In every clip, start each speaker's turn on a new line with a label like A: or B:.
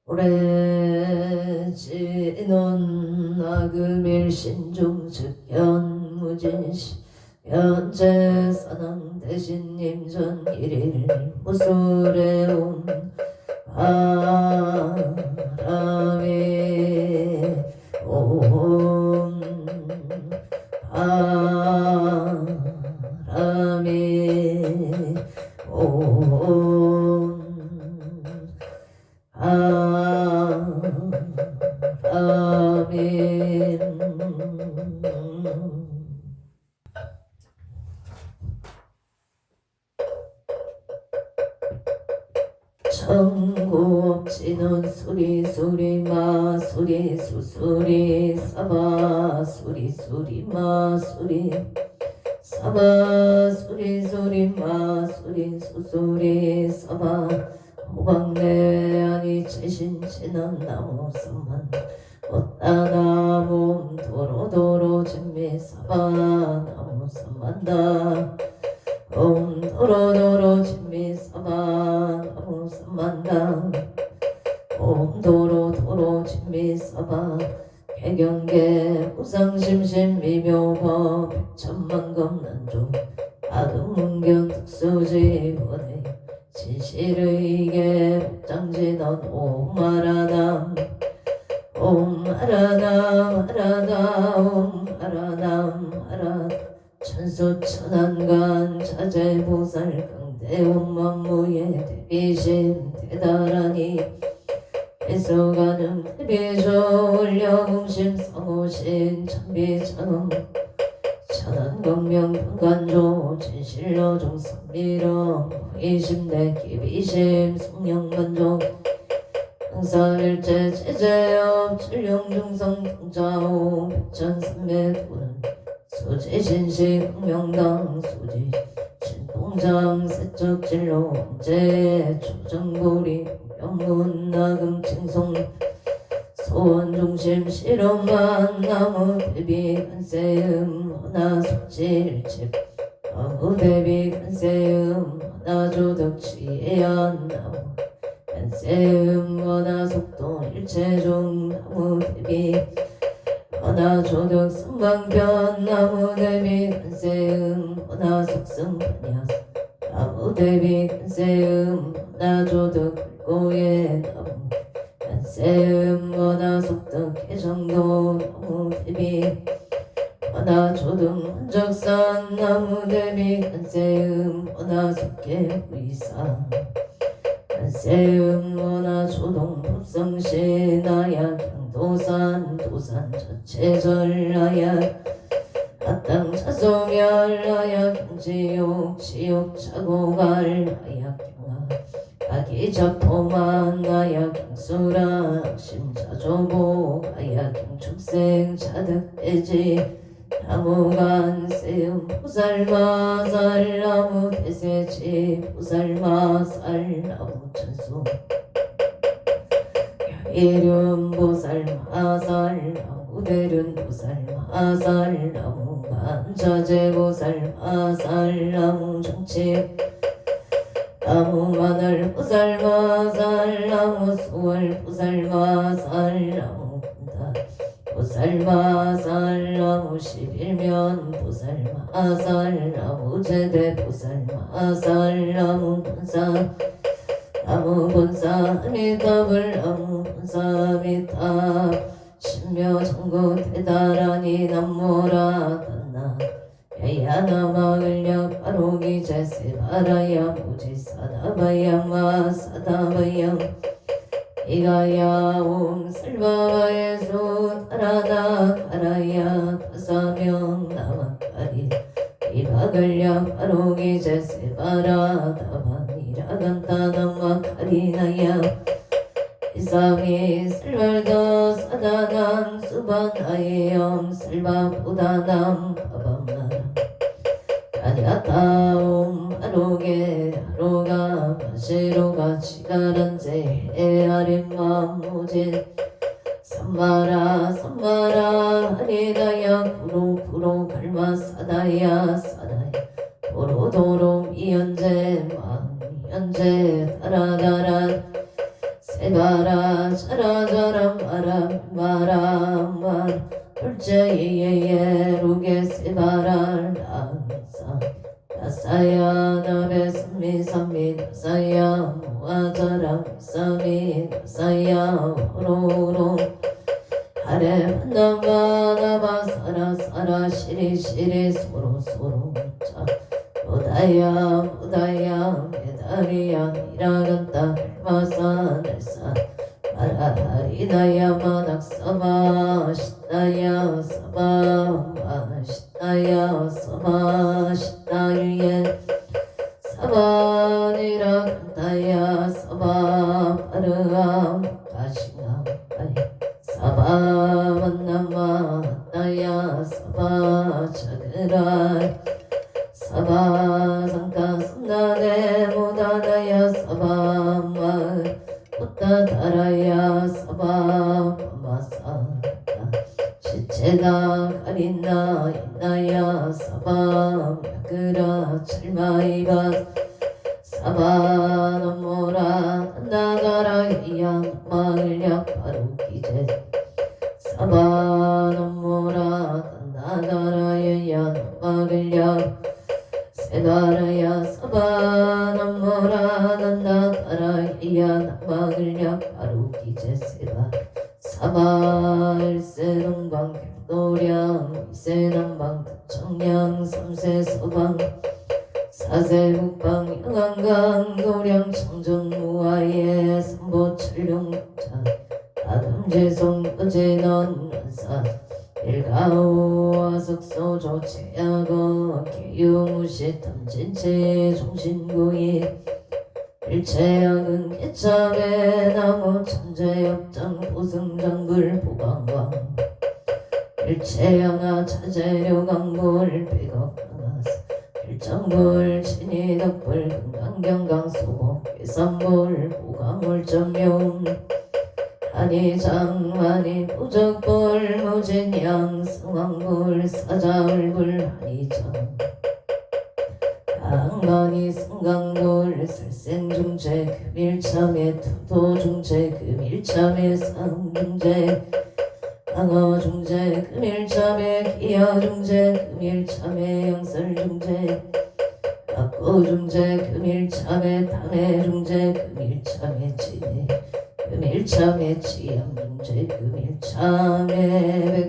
A: 오래 지는 나그밀 신중즉 현무진시 현재 사당 대신님 전 일일 무술에 온 바람이 온 바람이 온 바람이 천국지는 수리수리 마수리 수수리 사바 수리수리 마수리 사바 수리수리 마수리 수수리 사바 호박내 아니 최신치는 나무 선만 어따나무 도로도로 진미 사바 나무 선만다 도로도로 진미 사바 나무 선만다 도로도로 진미 사바 개경계 우상심심 미묘법 백천만검 난조 아금문경 특수지원에 진실의계 복장진언 옴마라남 옴마라남 아라다 옴마라남 아라 천수천안간 자재보살 강대원만무예 대비심 대다라니 해서가는 대비조 올려공심 성호신 천비천엄 천안광명 평간조 진실로 종성미령 이심대 기비심 성령만종 항사일제 제제업 칠룡중성 통자오 백천삼매도는 수지신식 흥명당 수지 신동장 세척진로 왕제 초정보리 영문 나금 칭송 소원중심 실험만 나무 대비 간세음 하나 속질집 나무 대비 간세음 하나 조덕치에한 나무 간세음 하나 속도 일체중 나무 대비 하나 조덕 성방편 나무 대비 간세음 하나 속성반야 나무 대비 간세음 하나 조덕 고의 나무 간세음 하나 속덕 개정도 나무 대비 하나 조등 한적산 나무 대비 간세음 하나 속계 의상 간세음 하나 조동 법성시 나야 경도산 도산 전체절 나야 아땅 차소멸 나야 경지욕 지욕 차고갈 나야 경아 아기 자포만 나야 경수라 심자조보 나야 경축생 자득대지 나무간 세음 보살마살 나무 대세지 보살마살 나무 천수 이름 보살마살 나무 대륜 보살마살 나무 간자재 보살마살 나무 정치 나무 마늘 보살마살 나무 수월 보살마살 나무 군다 보살마살 나무 11면 보살마살 나무 제대 보살마살 나무 본사 나무 본사 미탑을 나무 본사 미탑 신묘 전국 대다라니 남모라 단나 야야나 마을력 바로기 제세바라야 무지사다바야마 사다바야 이가야 옴 설바바예수 타라다 가라야 다사명 나마카리 이바글력 바로기 제세바라 다바니라간타 나마카리나야 이상이 설발다 사다난 수반하예영 설바보다남 바밤나라 아니아타옴 아로게 아로가 마시로가 치가란제 에아림마 무진 삼마라 삼마라 하리다야 구로 갈마 사다야 사다야 도로도로 미연제 마미연제 다라다라 세바라 자라자라 마라 돌제예예 세바라 라사 나사야 나베 삼미 나사야 모아자라 삼미 나사야 호로로 하레 만나바나바 사라 시리 소로 자 무다야 메다리야 미라간다 마사 날사 아라리나야 마낙사바 시나야 사바 시나야 사바 시나유예 사바니라 간다야 사바 파르아 가시나 사바 만나마 나야 사바 자그라 사바 상가 삼나네 모다나야 사바 말 꽃다다라야 사바 마사 시체다 가린나 있나야 사바 야그라 찰마이바 사바 넘모라 나가라 이야 마을야 바로 기제 사바 넘모라 나가라 이야 마을야 세바라야 사바 넘모라 나가라 이야 나가라 바로 기제 세바 사바 일세 동방 노량 이세 남방 청량 삼세 서방 사세 북방 영안강 노량 청정 무아예 삼보 철룡자 아담제성 어제넌 원사 일가오 아석소조 제약어 기유무시 탐진체 종신구이 일체양은 개참에 나무 천재역장 보승장불 보강광 일체양아 차재료강불 백억강아스 일장불 친이덕불 금강경강 소복 괴산불 보강물점용 한이장 한이부적불 무진양 승왕불 사자울불 한이장 강만이 승강불 살생중재 금일참에 투도중재 금일참에 상중재 강어중재 금일참에 기여중재 금일참에 영설중재 박고중재 금일참에 당해중재 금일참에 지혜 금일참에 지양중재 금일참에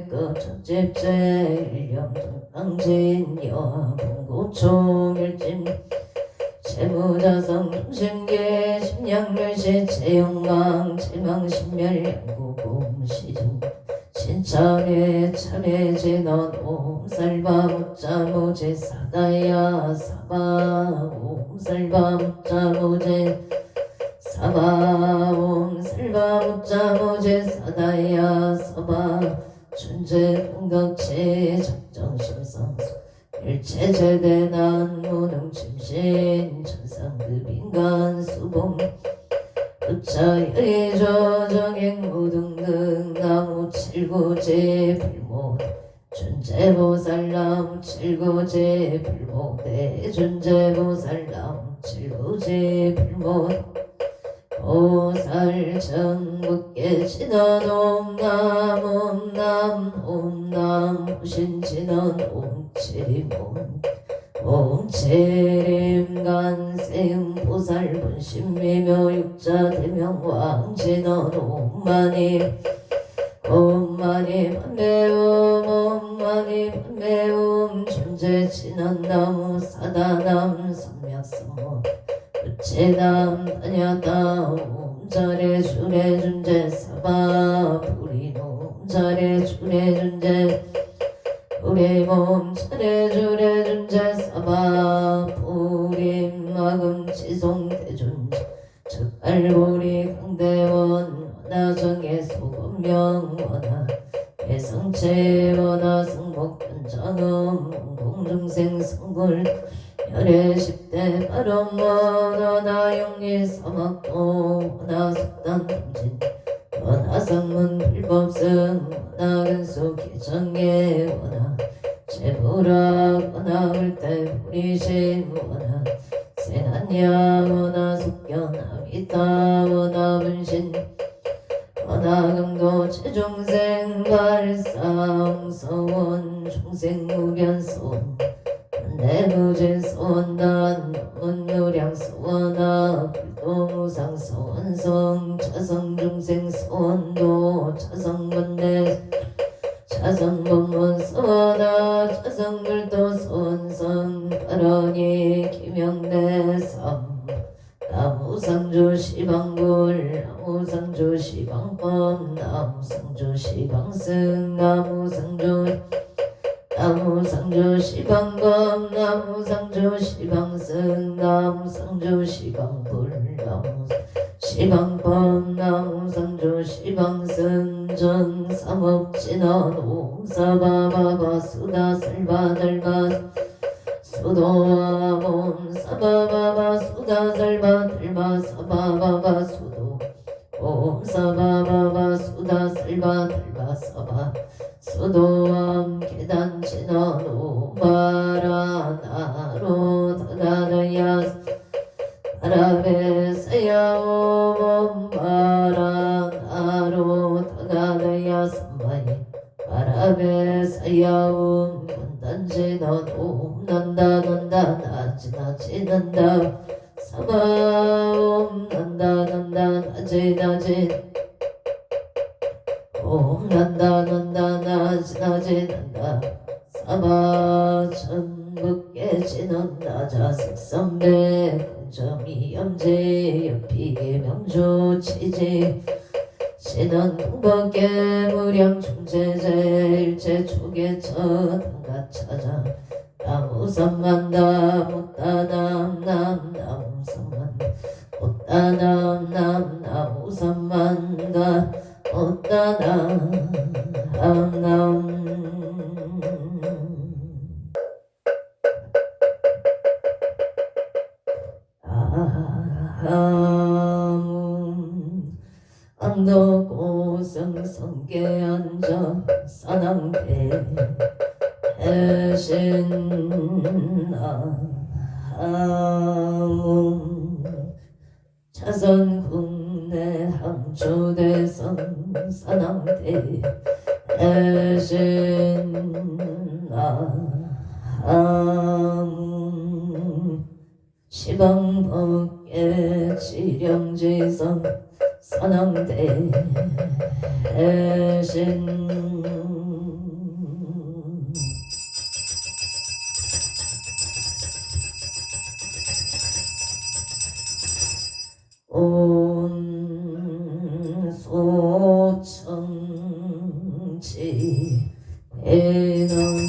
A: 백거 천집재 일념동강진 여봉고총일진 재무자성 중심계 심양멸시 재영망 재망신멸양구공시중 신참에 참해진원 옴살바무자무제 사다야 사바 옴살바무자무제 사바 옴살바무자무제 사다야 사바 춘제 공덕체 작정심성수 일체제대난 무능침신 천상급인간 수봉 우차열이 조정행 무등등 나무 칠구제 불모 준제보살 나무 칠구제 불모 대준제보살 나무 칠구제 불모 보살 전국계 진원 옴남 옴남 옴남 후신진원 옴치림옴 옴치림간세음 보살 분신미묘 육자 대명왕 진원 옴마님 옴마님 한배옴 옴마님 한배옴 존재 진원나무 사다남 선명성모 부채담 다냐다 옴자래 주래 준재 사바 부리노 옴자래 주래 준재 부리몸 차례 주래 준재 사바 부림 마금 지송 대준재 즉알보리 강대원 원하정의 소범명 원하 대성체 원하 성복 변장음 공중생 성불 열애 10대 발언 원하 용리 사막도 원하 속단 통진 원하 상문 불법승 원하 근수 개정예 원하 제부락 원하 을대 부리신 원하 세난야 원하 속견 아미타 원하 분신 무량서원아 불도상서원성 차성중생서원도 차성문대 차성본문서원아 차성불도서원성 발언이 김영대삼 나무상조시방불 나무상조시방법 나무상조시방승 나무상조시방법 나무상조시방승 나무상조시방불 나무시방법 나무상조시방승 전삼업진원 오사바바바 수다설바달바 수도아몬 사바바바 수다설바달바 사바바바 수도 옴 사바바바 수다설바달바 사바 수도암 계단진원 오바라나로 다다다야 바라베사야옴 바라나로 다다다야 삼마이 바라베사야옴 건단진원 난다 난다 나지 난다 사바옴 난다 난다 나지 옴 난다 난다 나지 난다 사바 전북계 진원 나자 색선배 공점이 염제 연피계 명조 치지 신원 풍법계 무량 중제제 일체 초계처 단가 찾아 나무삼만 나무따남 남 나무삼만 못따남 남 나무삼만 가 못따남 남 안도고성성계 앉아 사당대 해신나 차선국내 항초대성 사당대 해신나 시방법계 지령지성 선왕대 해신 온 소청지 해남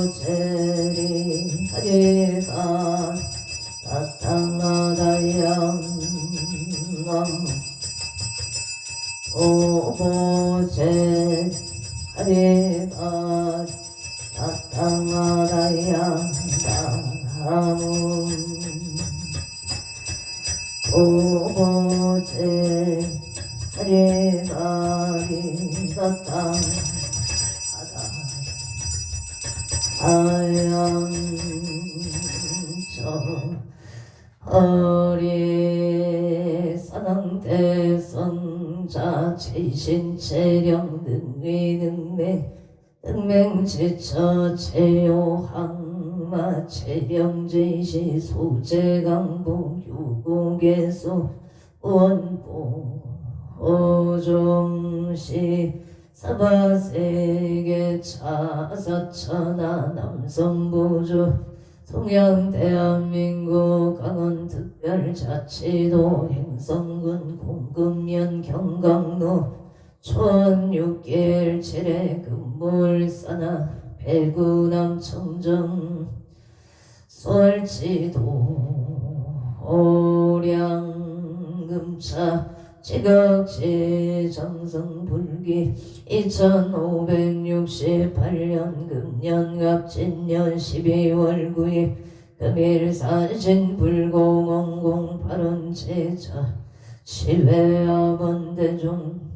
A: 오보제리 하리가 나타나다양 오보제 하리가 나타나다양 오보제 하리가 나타나다 아양저 허리 사당대성자 최신체령 능위능매 능맹지처 체요항마 체령지시 소재강복 유고개소 원보 오종시 사바세계 차사천하 남성부주 동양대한민국 강원특별자치도 행성군 공금면 경강로 초원 6개일 7회 금물사나 배구남 청정 솔지도 오량금차 지각지 정성불기 2568년 금년 갑진년 12월 9일 금일사신 불공원공 8원 제자 시외아번대중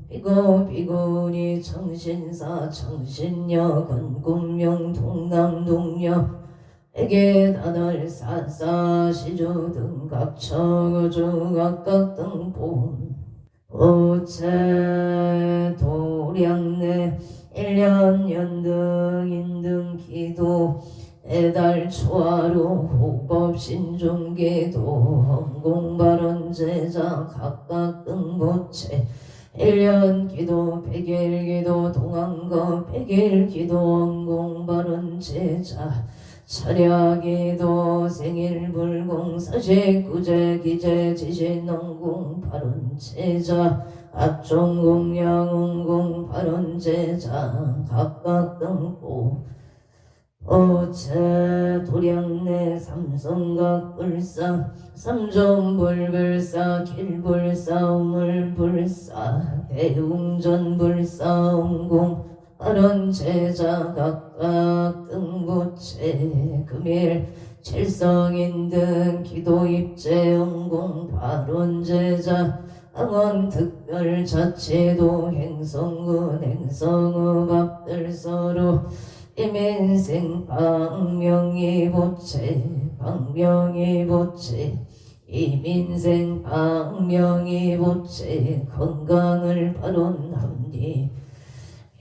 A: 비고비고니 청신사 청신여 건국명 동남동여 에게단월 사사시조 등각처주 각각 등본 부채 도량내 일년 연등 인등 기도 애달 초하루 호법 신중기도 헌공발언 제자 각각 등부채 일년기도 백일기도 동안거 백일기도 헌공발언 제자 차량기도 생일불공 사식구제 기재 지신원공 발언 제자 압종공 양원공 발언 제자 각각 등보 어체 도량내 삼성각 불사 삼존불불사 길불사 우물불사 대웅전 불사 음공 발언 제자 각각 등부채 금일 칠성인 등 기도 입제 음공 발언 제자 항원 특별 자체도 행성군 행성읍 앞들 서로 이민생 방명이 보채 방명이 보채 이민생 방명이 보채 건강을 발언합니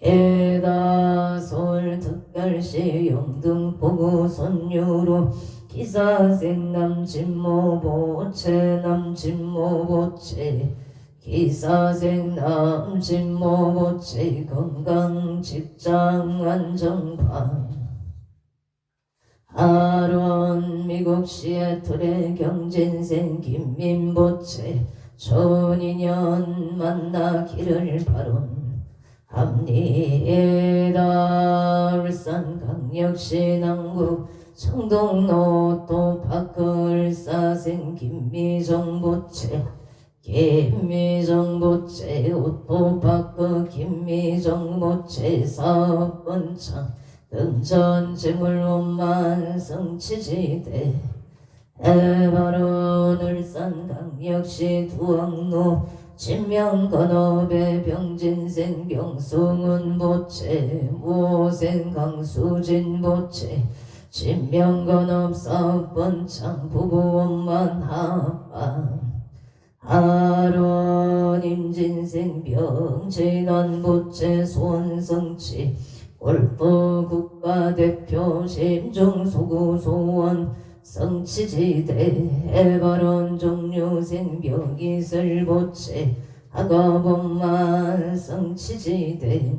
A: 에다 서울 특별시 영등포구 선유로 기사생 남진모 보채 남진모 보채 기사생 남진모 보채 건강 직장 안정방 아론 미국 시애틀의 경진생 김민보채 천인년 만나기를 바론 합리에다 울산광역시 남구 청동로 또 박을사생 김미정보채 김미정보채 오토파크 김미정보채 사업번창 등전재물원만 성취지대 해바로 울산광역시 두항로 진명건업의 병진생 병승은보채 무호생 강수진보채 진명건업 사업번창 부부원만 합방 아론 임진생 병진원보채 소원성치 골프 국가대표 심중소구소원 성취지대 해바론 종류생 묘기설보채 학업원만 성취지대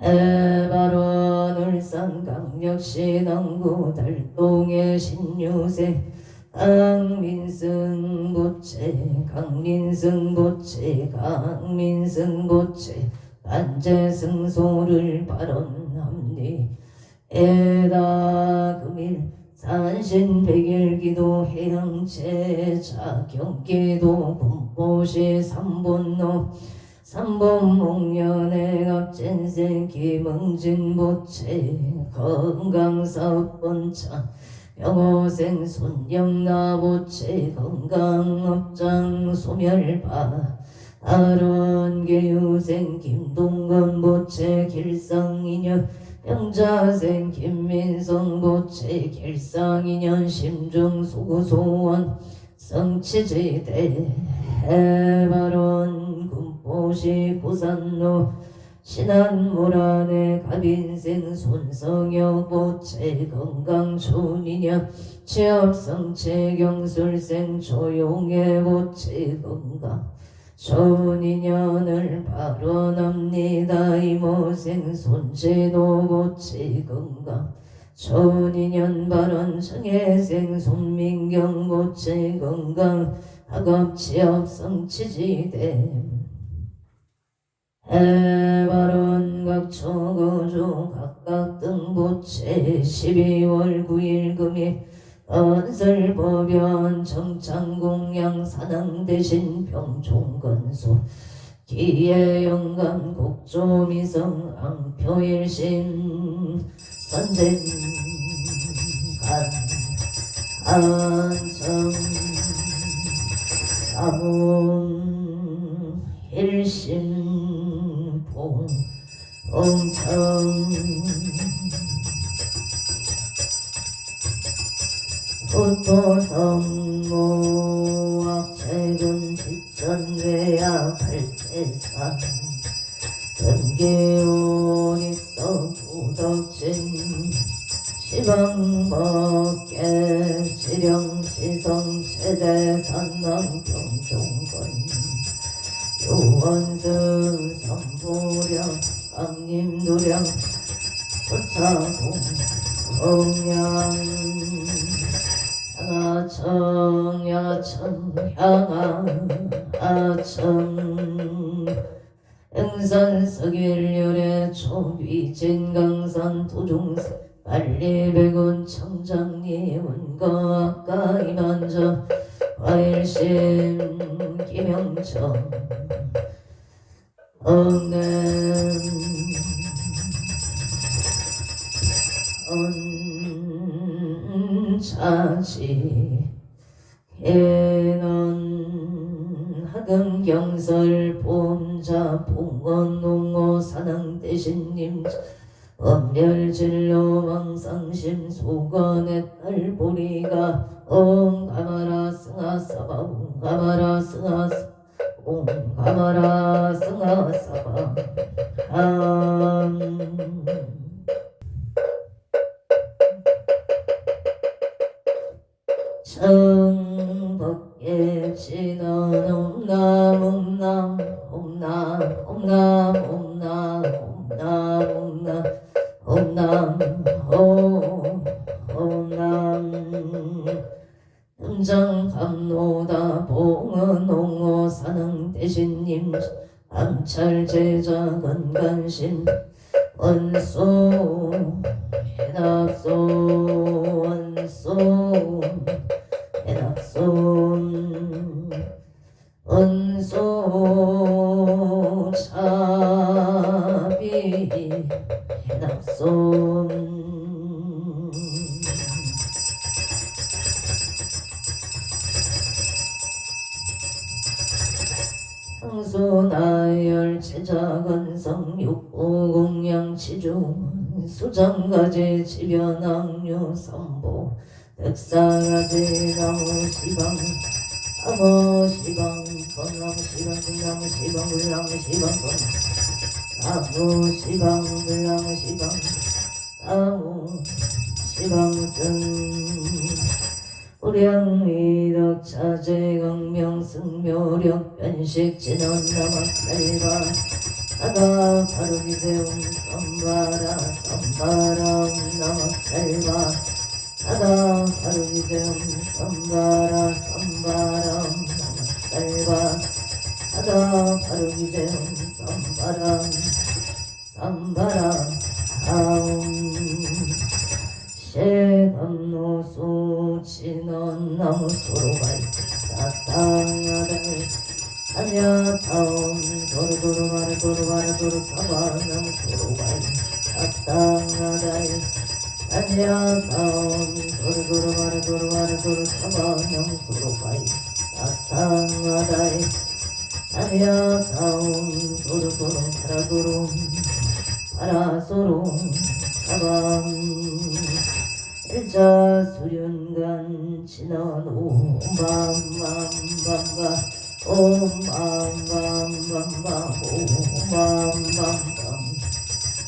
A: 해바론 울산광역시 남구 달동의 신유생 강민승보채 강민승보채 강민승보채 반제승소를 발언합니 에다 금일 산신백일기도 해양제자 경기도 군포시 삼본로 삼본목련의 갑진생 김응진보채 건강사업번창 영호생 손영나보채 건강업장 소멸파 아론계유생 김동건보채 길상인연 병자생 김민성보채 길상인연 심중소구소원 성취지대 해바론 군포시 부산로 신안모란의 갑인생 손성혁보채 건강촌인연 취업성채 경술생 조용해보채 건강 초인년을 발언합니다. 이모생 손재노보채 건강 초인년 발언 정혜생 손민경보채 건강 학업취업 성취지대 해발언 각초거조 각각 등보채 12월 9일 금일 건설법연 정창공양 산항대신 평촌건소 기예영감 곡조미성 앙표일신 선쟁간 안청 사문 일신봉 엄청 부토성모 악체금 직전 성계야 발대산 금기운 있어 도덕진 시방법계 지령시성 최대산남 경종건 요원승 선보령 강림도령 조차공 동양 향하청 향하청 응산석일열의 초위진강산 도중사 빨리백운 청장님은 거아까 이만저 과일심 김영청 언는 언차지 개는 하금경설 봄자 봉원 농어 사낭 대신님 엄멸진로 왕상심 소건의 딸보리가 옴가마라 승하사바 옴가마라 승하사 옴가마라 승하사바 청법계 진원 옴남 옴남 옴남 옴남 옴남 옴남 옴남 등장 감노다 봉은 옹호 사능 대신님 암찰제자 건간신 원소 해납소 원소 해납손 원소 차비 해납손 향수나열 제자건성 육보공양 치중 수장가지 지변악류 선보 백사가지 나무시방 나무시방 건나무시방 불나무시방 불나무시방 나무시방 불나무시방 나무시방승 우량위덕 차제강명 승묘력 변식 진원 남악살바 나가 바로기세움 썸바라 썸바라 남악살바 나가 바로기세움 썸바라 썸바라 남악살바 나가 바로기세움 썸바라 썸바라 शे감노소 진원 나무 소로가 있다 땅아들 아냐 다음 도로도로 마르 사바 나무 소로가 있다 땅아들 아냐 다음 도로도로 마르 사바 나무 소로가 있다 땅아들 아냐 다음 도로도로 마라도로 파라소로 사방 일자 수륜간 진원 옴밤밤밤밤 옴밤밤밤밤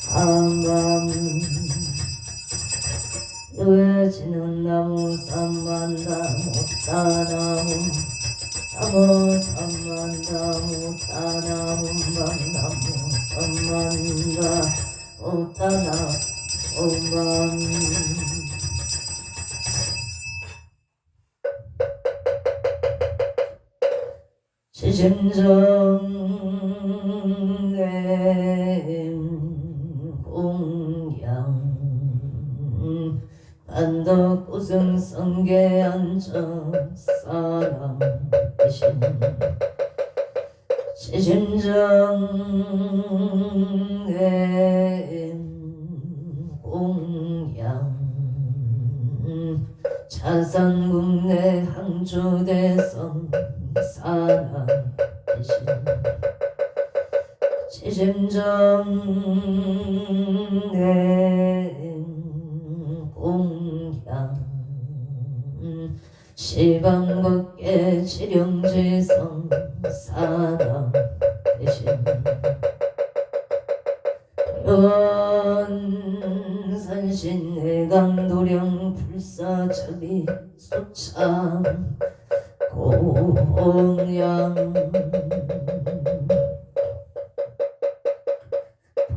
A: 옴밤밤밤 유해지는 나무 삼만나무 따나무 나무 삼만나무 따나무 밤나무 삼만나 오따나 옴밤 시심정내 공양 반덕고승 성계안정 사람 대신 시심정내 공양 차산국내 항주대성 사람 대신 시심정내 공양 시방법계 지령지성 사람 바람 대신 연산신 해강도령 불사차비 소참 공양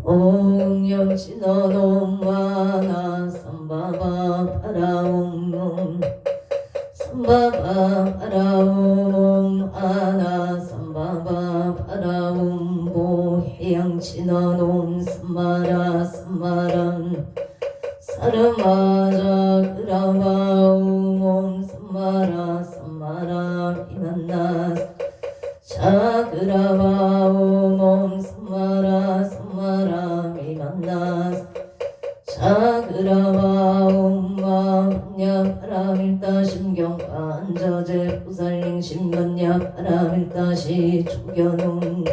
A: 공영진어놈마나 삼바바 파라옴 삼바바 파라옴 아나 삼바바 파라옴 보해양진어놈 삼마라 삼마람 사르마자 그라바옴 삼마라 삼마라 이만나 자그라바옴 삼마라 삼마라 이만나 자그라바옴 마냐 파라밀다 심경반저제 부살링 신변야 파라밀다시 초견웅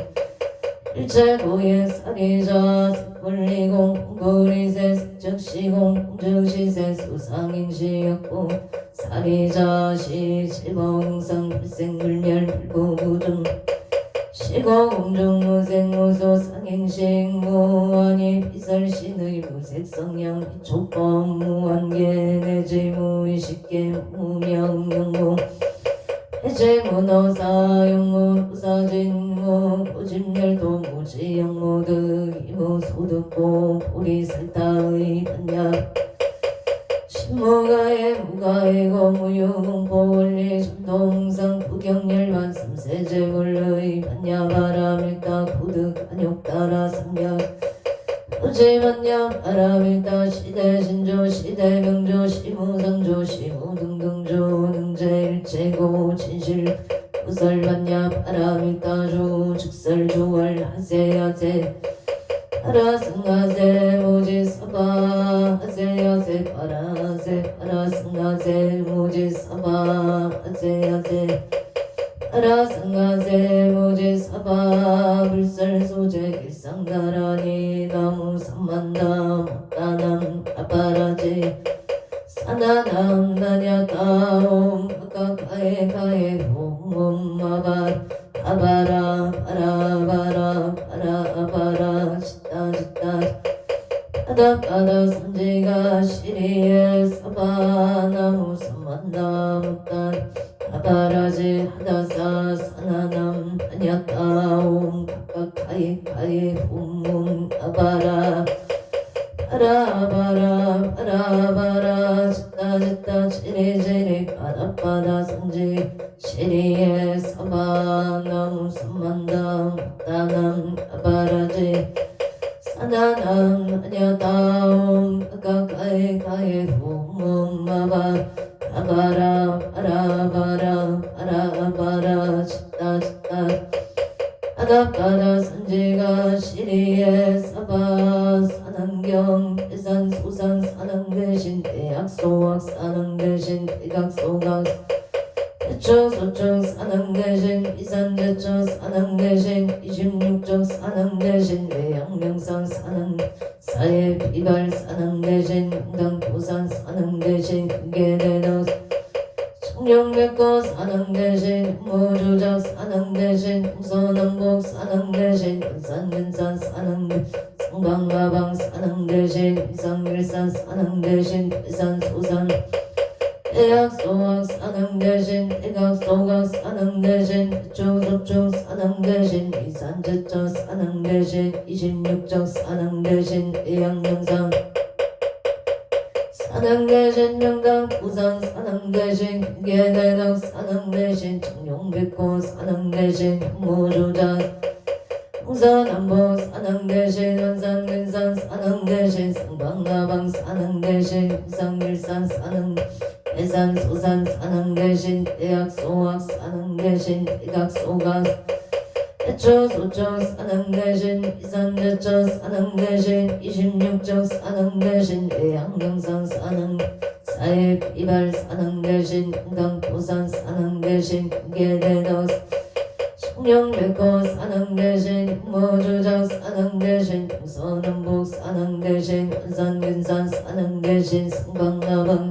A: 일체고의 사리자 색불리공 공구리세 색적시공 공주시세 수상인시역고 사리자시 지봉상 불생불멸 불구구중 시고공중무생무소 상행식 무한이 비설신의 무색성량 비촉법 무한계 내지무의식계 무명명무 해제문어사 영무 부사진무 고집열도 무지영무 득이무 소득고 보리살타의 반야 신무가의 무가의고 무유공포원리 전동상 부경열반 삼세제물의 반야바라밀다 고득 안욕따라 삼약 오지반야 바라밀다 시대신조 시대명조 시무상조 시무등등조 능제일체고 진실 부설반야 바라밀다조 즉설조월 하세야세 파라승하세 무지사바 하세야세 파라세 파라승하세 무지사바 하세야세 파라승하세 무지사바 불설소재 길상다라니 나무 삼만담 따남 아바라제 사나남 나냐다옴 가까에 가에 홈 마바 아바라 바라바라 바라바라 짓다 짓다 바다바다 선지가 시리에 사바나무 삼만다 못단 아바라지 하다사 사나남 다냐다옴 가까이 가에 홈 아바라 바라바라 바라바라 짓다 짓다 지리지리 바다바다 선지 시리에 사바나무 삼만담 따남 아바라지 사나남 아냐다옴 가까이 가에 홈 마바 아바라 바라바라 바라바라 짓다 짓다 바다바다 선지가 시리에 사바 사난경 대산 소산 사난 대신 대학소학 사난 대신 대각소각 대처 소적 사난 대신 이산대처 사난 대신 26적 사난 대신 외양명상 사난 사회 비발 사난 대신 명당도산 사난 대신 금계대덕 청룡백거 사능 대신 무주작 사능 대신 동서남북 사능 대신 연산근산 사능 성방가방 사능 대신 이상일산 사능 대신 대산소산 대학소학 사능 대신 대각소각 사능 대신 대초소축 사능 대신 이산제처 사능 대신 26적 사능 대신 대양명상 사능 대신 명당 부산 사능 대신 금계대덕 사능 대신 청룡백고 사능 대신 무주작 동서남북 사능 대신 원산근산 사능 대신 성방가방 사능 대신 이상일산 사능 대산소산 사능 대신 대학소학 사능 대신 대각소각 대초소적 사능 대신 이산제처 사능 대신 26적 사능 대신 외양경상 사능 사회 비발 사능 대신 강도산 사능 대신 금계대덕 청룡백거 사능 대신 무주작 사능 대신 동서남북 사능 대신 원산근산 사능 대신 성방가방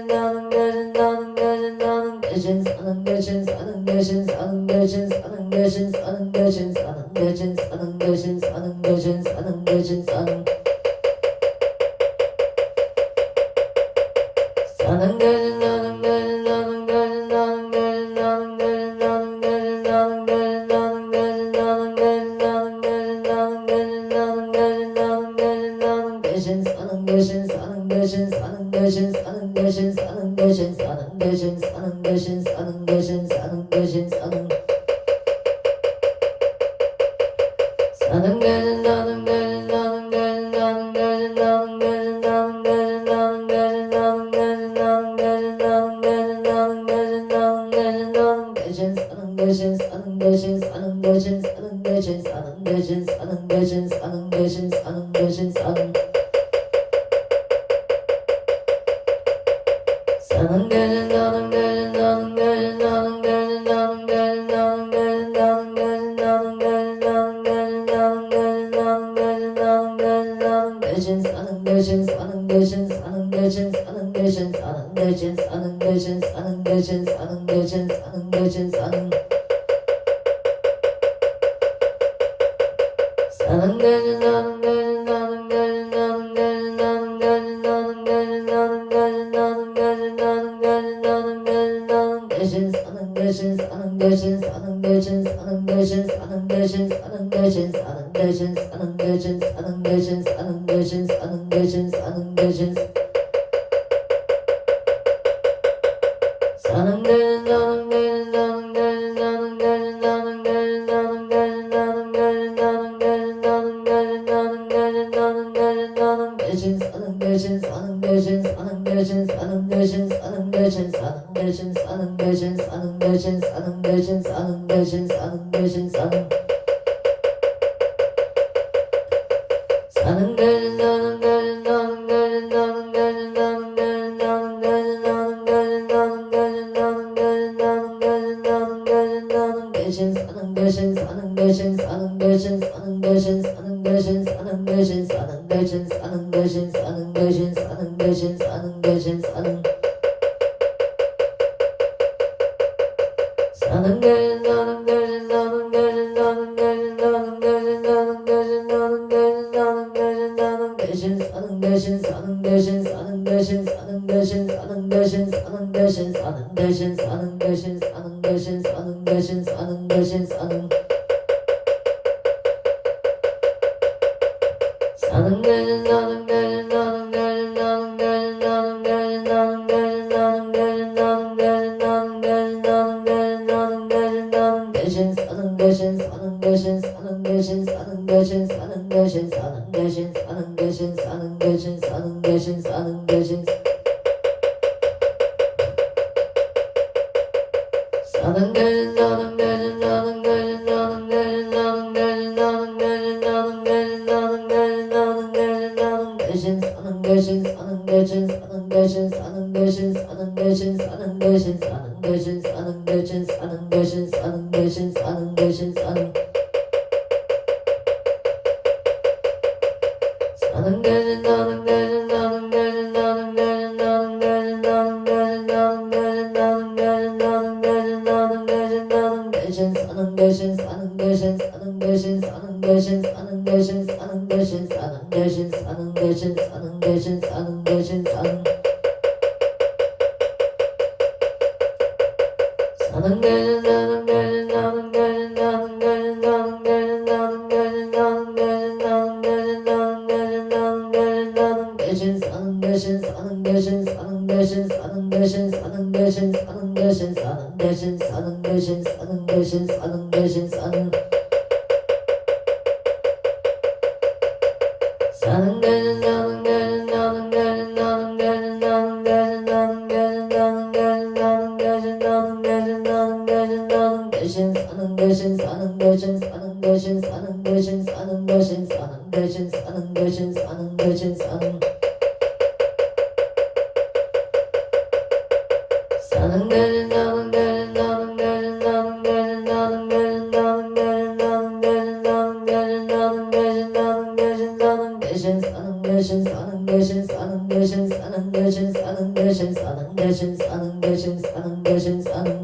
A: 사는 대신 사는 대신 사는 대신 사는 대신 사는 대신 사는 사는 대신 나는 대신 나는 대신 나는 대신 나는 대신 나는 대신 나는 대신 나는 대신 나는 대신 나는 대신 나는 대신 나는 대신 나는 대신 나는 대신 사는 대신 사는 대신 사는 대신 사는 대신 사는 대신 사는 대신 사는 대신 사는 대신 사는 대신 사는 사는 대신 나는 대신 나는 대신 나는 대신 나는 대신 나는 대신 나는 대신 나는 대신 나는 대신 나는 대신 나는 대신 나는 대신 나는 대신 사는 대신 사는 대신 사는 대신 사는 대신 사는 대신 사는 대신 사는 대신 사는 대신 사는 사는 대신 나는 대신 나는 대신 나는 대신 나는 대신 나는 대신 나는 대신 나는 대신 나는 대신 나는 대신 나는 대신 나는 대신 나는 대신 사는 대신 사는 대신 사는 대신 사는 대신 사는 대신 사는 대신 사는 대신 사는 대신 사는 대신 사는 사는 대신 나는 대신 나는 대신 나는 대신 나는 대신 나는 대신 나는 대신 나는 대신 나는 대신 나는 대신 나는 대신 사는 대신 사는 대신 사는 대신 사는 대신 사는 대신 사는 대신 사는 대신 사는 대신 사는 대신 사는 대신 사는 대신 사는 대신 사는 대신 나는 대신 나는 대신 나는 대신 나는 대신 나는 대신 나는 대신 나는 대신 나는 대신 나는 대신 나는 대신 나는 대신 사는 대신 사는 대신 사는 대신 사는 대신 사는 대신 사는 대신 사는 대신 사는 대신 사는 대신 사는 대신 사는 대신 사는 사는 대신 나는 대신 나는 대신 나는 대신 나는 대신 나는 대신 나는 대신 나는 대신 나는 대신 나는 대신 나는 대신 나는 대신 사는 대신 사는 대신 사는 대신 사는 대신 사는 대신 사는 대신 사는 대신 사는 대신 사는 대신 사는 대신 사는 대신 사는 사는 대신 나는 대신 나는 대신 나는 대신 나는 대신 나는 대신 나는 대신 나는 대신 나는 대신 사는 대신 사는 대신 사는 대신 사는 대신 사는 대신 사는 대신 사는 대신 사는 대신 사는 대신 사는 대신 사는 대신 사는 사는 대신 나는 대신 나는 대신 나는 대신 나는 대신 나는 대신 나는 대신 나는 대신 나는 대신 나는 대신 나는 대신 나는 대신 사는 대신 사는 대신 사는 대신 사는 대신 사는 대신 사는 대신 사는 대신 사는 대신 사는 대신 사는 대신 사는 대신 나는 대신 나는 대신 나는 대신 나는 대신 나는 대신 나는 대신 나는 대신 나는 대신 나는 대신 사는 대신 사는 대신 사는 대신 사는 대신 사는 대신 사는 대신 사는 대신 사는 대신 사는 대신 사는 대신 사는 대신 사는 사는 대신 나는 대신 나는 대신 나는 대신 나는 대신 나는 대신 나는 대신 나는 대신 나는 대신 나는 대신 나는 대신 사는 대신 사는 대신 사는 대신 사는 대신 사는 대신 사는 대신 사는 대신 사는 대신 사는 대신 사는 대신 사는 사는 대신 나는 대신 나는 대신 나는 대신 나는 대신 나는 대신 나는 대신 나는 대신 나는 대신 나는 대신 나는 대신 사는 대신 사는 대신 사는 대신 사는 대신 사는 대신 사는 대신 사는 대신 사는 대신 사는 대신 사는 대신 사는 사는 대신 나는 대신 나는 대신 나는 대신 나는 대신 나는 대신 나는 대신 나는 대신 나는 대신 나는 대신 나는 대신 사는 대신 사는 대신 사는 대신 사는 대신 사는 대신 사는 대신 사는 대신 사는 대신 사는 사는 대신 나는 대신 나는 대신 나는 대신 나는 대신 나는 대신 나는 대신 나는 대신 나는 대신 나는 대신 나는 대신 사는 대신 사는 대신 사는 대신 사는 대신 사는 대신 사는 대신 사는 대신 사는 대신 사는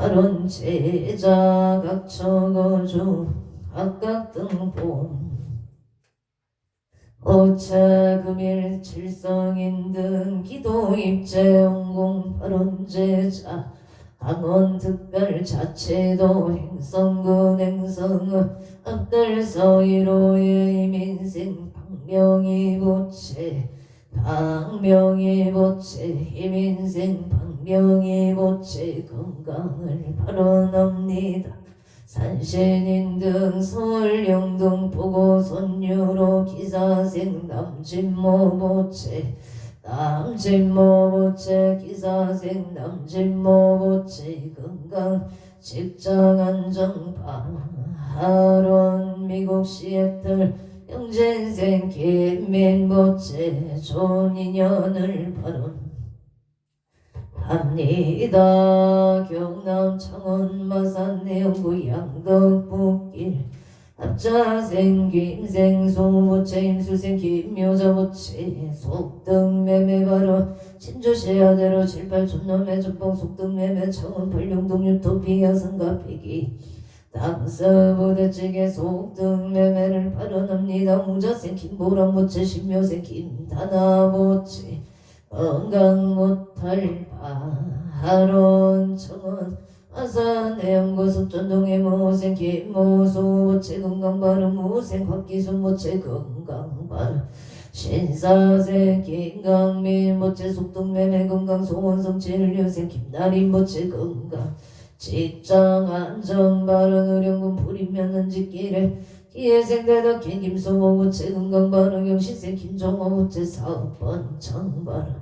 A: 발원 제자 각처거주 각각 등본 오차금일 칠성인 등 기도 입제 원공 발원 제자 강원 특별 자체도 행성군 행성은 앞들 서이로의 민생 방명이 보채 방명이 보채 희민생 방명이 보채 건강을 발언합니다. 산신인 등 서울 영동 보고 손유로 기사생 남진모 보채 남진모 보채 기사생 남진모 보채 건강 직장 안정파 하론 미국 시애틀 영진생 김민 보채 좋은 인연을 발언합니다. 경남 창원 마산 내영구 양덕북길 합자생 김생 소보채 임수생 김묘자 보채 속등매매 발언 신주시 아대로 78 촌놈의 전봉 속등매매 창원 팔룡동 유토피아 성가피기 당서부대찌개 속등매매를 발언합니다. 무자생 김보람 보채 신묘생 김다나 보채 건강 못할 바하론 청원 아산 해양고 석전동의 무생 김모소 보채 건강바른 무생 곽기순 보채 건강바른 신사생 김강민 보채 속등매매 건강 소원성 진류생 김나린 보채 건강 직장 안정바른 의령군 불임면은 짓기를 기회생대덕 김소모 보채 건강바른 영신생 김종호 보채 사업번 청바른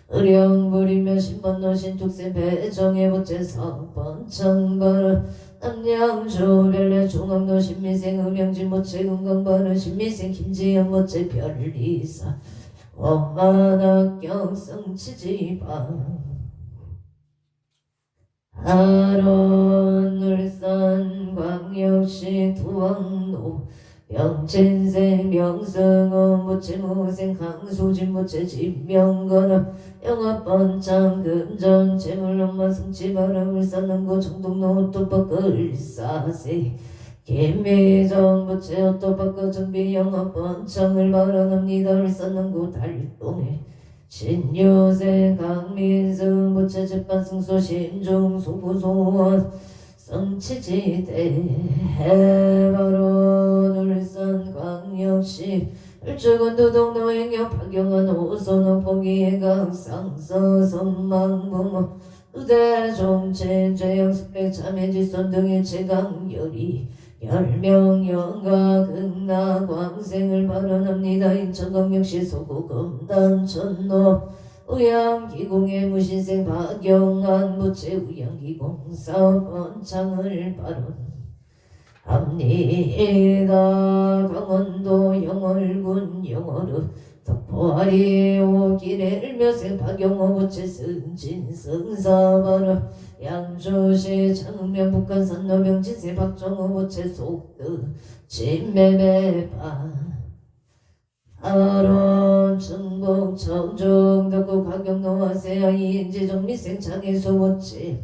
A: 의령불이면 신번노 신축생 배정의 보채 사업번 청바른 남양주 별내 중앙도 신미생 음영진 보채 건강바른 신미생 김지연 보채 별리사 원만학경 성치지방 하론 울산 광역시 두왕로 영진생 명승원 보채 무생 강수진 보채 진명건원 영합번창 금전 재물엄마 성치바람 울산 남구 정동로 오토바끌 사세 김미정 보채 오토바끌 정비 영합번창을 발언합니다. 울산 남구 달동에 신유생 강민승 보채 재판 승소 신중 소부소원 성치지대 해바론 울산 광역시 일주군도 동노행역 박영환 오선옥 봉기해강 상서 선망부모 의대종체 죄영숙백 참해지선 등의 최강열이 10명 영가 극나 광생을 발언합니다. 인천광역시 소구검단 천로 우양기공의 무신생 박영환 부채 우양기공 사업번창을 발언합니다. 강원도 영월군 영월읍 덕포아리 오길의 일묘생 박영호 부채 승진승사 발언 양주시 창릉면 북한산 노병진세 박정호 부채 속득 진매매파 아론 충북 청중 덕구 가경노 아세아 이인지 정미생 장애수 부채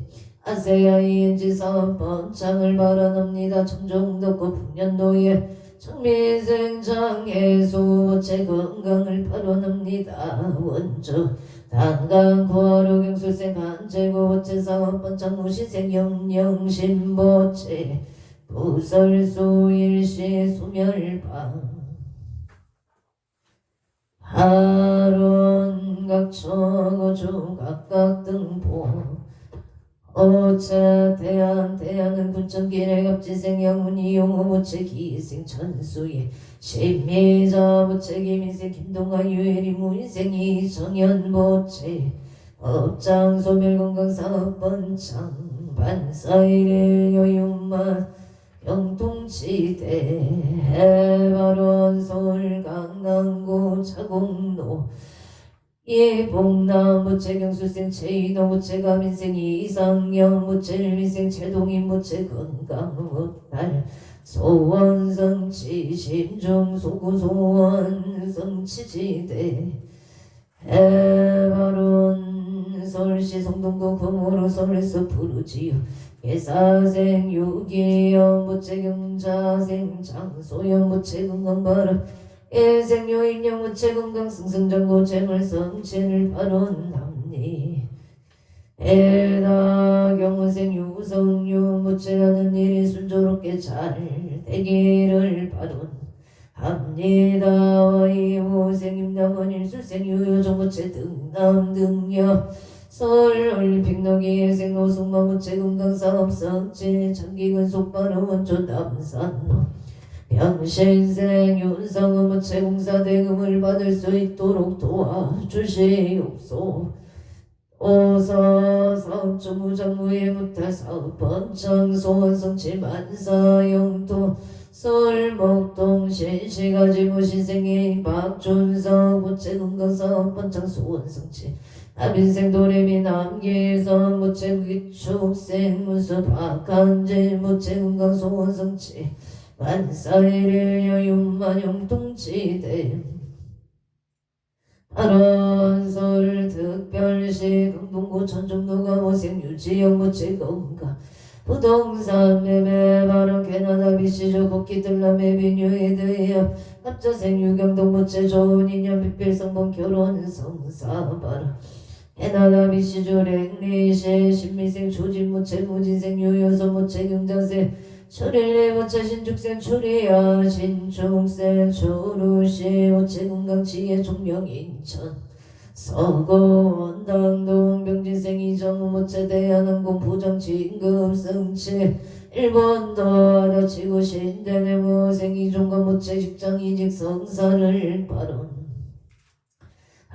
A: 아세아 이인지 사업번창을 발언합니다. 청중 덕구 풍년도에 정미생 장애수 부채 건강을 발언합니다. 원주 단강 구하루 경수생 간제고 보채 사업번창 무신생 영영신 보채 부설수 일시 수멸방 하론 각초고주 각각 등보 오차 대안은 군청길의 갑지생 영훈이 용호 보채 기생 천수의 신미자 보채 김인생 김동아 유혜리 무인생 이정현 보채 업장 소멸건강 사업번창 반사일일 여윤만 영통지대 해발원 서울 강남구 차공로 예봉남 부채 경수생 최인호 부채 가민생 이상영 부채 일미생 최동인 부채 건강무달 소원성치 심중 소구소원 성치지대 해바론 서울시 성동구 금호로 서울에서 부르지요. 예사생 유기영 무체경자생 장소영 무체건강바람 예생요인영 무체건강 승승장구 재물성체를 발언합니. 에다 경생 유성유 무체하는 일이 순조롭게 잘 되기를 발언합니다. 이후생임남은 일술생 유효정무체 등남 등여 서울올림픽 너기예생 노숙마 무체건강사업성체 장기근속발언 원조 남산로 병신생 윤성은 무체공사 대금을 받을 수 있도록 도와주시옵소. 오사 사업주 무장무예 무탈 사업번 장소원성치 만사영도 서울목동 신시가지 무신생의 박준석 무체건강사업번 장소원성치 남인생 도레미 남길선 무체귀축생 무수 박한재 무체건강소원성치 만사일일 여윤만용 동치대 발언설 특별시 금동구 천정도가 모생 유지영 무체건강 부동산 매매 발언 캐나다 비시조 국기들남의 비뉴에 대하여 합자생 유경동 무체 좋은 인연 비필성본 결혼 성사 발언 캐나다 비시조 랭리시 신미생 조진 무체 무진생 유효소 무체 경자생 초릴리 무체 신축생 초리야 신축생 초루시 무체 건강치의 종명 인천 서구 원당동 병진생 이정우 무체 대한항공 부정 진급 승치 일본도 아다치고 신대내 무생 이종과 무체 직장 이직 성사를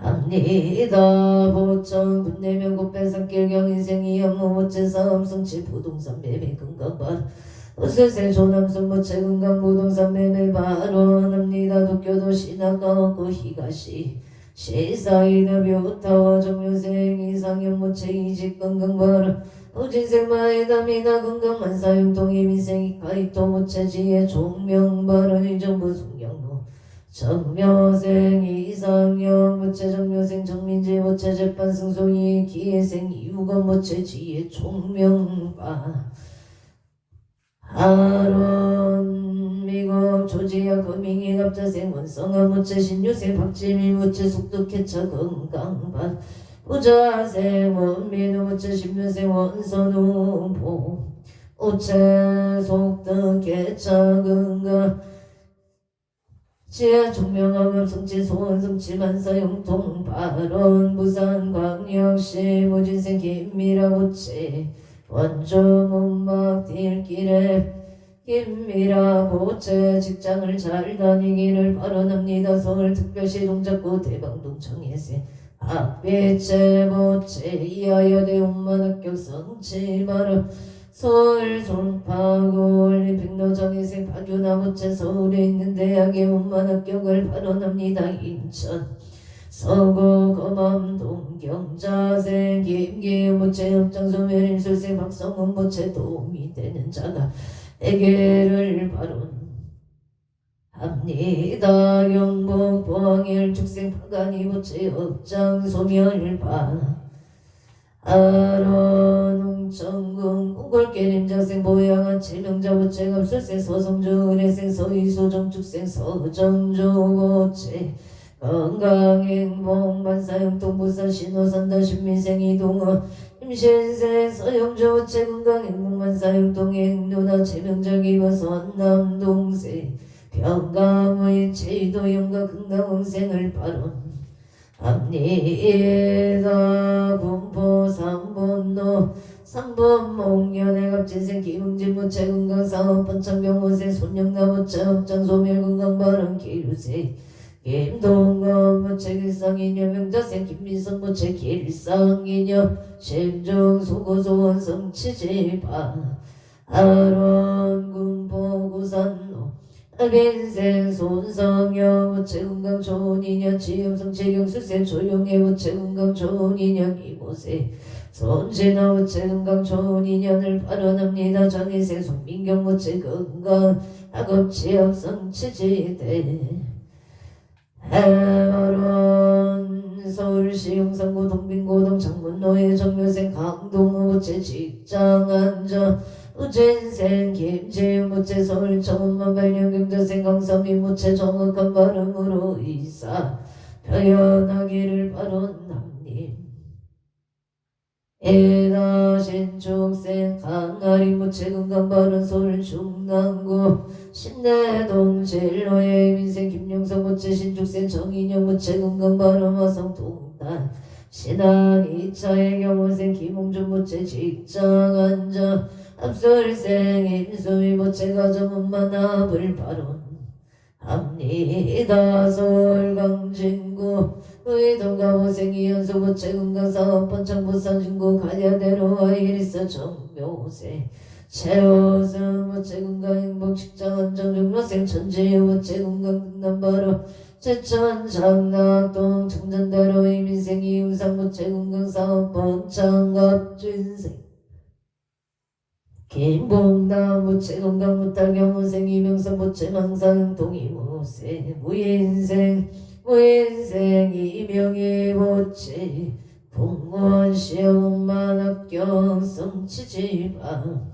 A: 발언합니다. 보청 군내면 곱배산길 경인생이 연무 무체 사업성치 부동산 매매 건강발 우슬생 조남순 무체 건강 부동산 매매 발언합니다. 도쿄도 신학과 없고 히가시 시사이드 묘타와 정묘생 이상형 무체 이직 건강 발언 우진생 마에담이나 건강 만사용동이 민생 가입도 무체 지혜 종명 발언 이정부 송영로 정묘생 이상형 무체 정묘생 정민지 무체 재판 승소이 기회생 이우건 무체 지혜 종명바 하론 미국 조지아 거민이 갑자생 원성아 무체 신유생 박지미 무체 속독해차 건강반 부자생 원민우 무체 신묘생 원선우보 우체 속독해차 건강 지하 종명함 성치 소원성치 만사용통 발언 부산광역시 무진생 김미라 무체 원조 문막 딜길에 김미라 보채 직장을 잘 다니기를 발언합니다. 서울특별시 동작구 대방동 청해세 학비채 보채 이하여대 온만학교 성치 발언 서울 송파구 올림픽로 정해생 박유나 보채 서울에 있는 대학의 온만학교를 발언합니다. 인천 서구 거맘동 경자생 김기우 무체 읍장소멸 임술생 박성훈 무체 도움이 되는 자가 에게를 발언합니다. 영북 보항일 축생 파가니 무체 읍장소멸 아론 홍천궁 공골계림자생 보양한 칠명자 무체 갑술생 서성주 은혜생 서희수 정축생 서정주 무체 건강행복 만사용통 부산 신호산다 신민생 이동호 임신생 서영조 우체 건강행복 만사용통 행누나 체명자 기버선 남동생 평강의 제도영과 건강홍생을 발언합니다. 군포 3번로 3번 목련의 갑진생 김흥진 무체 건강사업번 창병호생 손영나무체 업장소멸 건강발언 기류생 김동건 무체 길상이녀 명자생 김민성 무체 길상이녀 심중 소고소원 성치지바 아론 군포 구산로 알빈생 손성영 무체 건강 좋은 인연 지음성 체경 수생 조용해 무체 건강 좋은 인연 이곳에 손진아 무체 건강 좋은 인연을 발언합니다. 장희생 손민경 무체 건강 학업 취업성 치지대 해발원 서울시 용산구 동빈고동 창문로의 정묘생 강동우 부채 직장안전 우체인생 김재윤 부채 서울 청운만 발령경자생 강삼인 부채 정확한 발음으로 이사 표현하기를 바론합니다. 에다신축생 강아리 부채 건강발언 서울 중남구 신내동 진로의 민생 김용성 부채 신축생 정인영 부채 건강발언 화성 동단 신안 2차의 경호생 김홍준 부채 직장안전 앞설생 임수미 부채 가정엄마나불 발언합니다. 서울 강진구 의동가보생 이연수 부채 건강사업 번창부산진구 가야대로 아이리스 정묘생 최호승 부채 건강행복 직장안정중로생 천지유 부채 건강남바로 제천 장락동 청전대로 이민생 이우상 부채 건강사업 번창갑진생 김봉남 부채 건강무탈 경호생 이명선 부채 망사형동 이무생 무인생 이명희 부채 공무원 시험만 합격 성취지방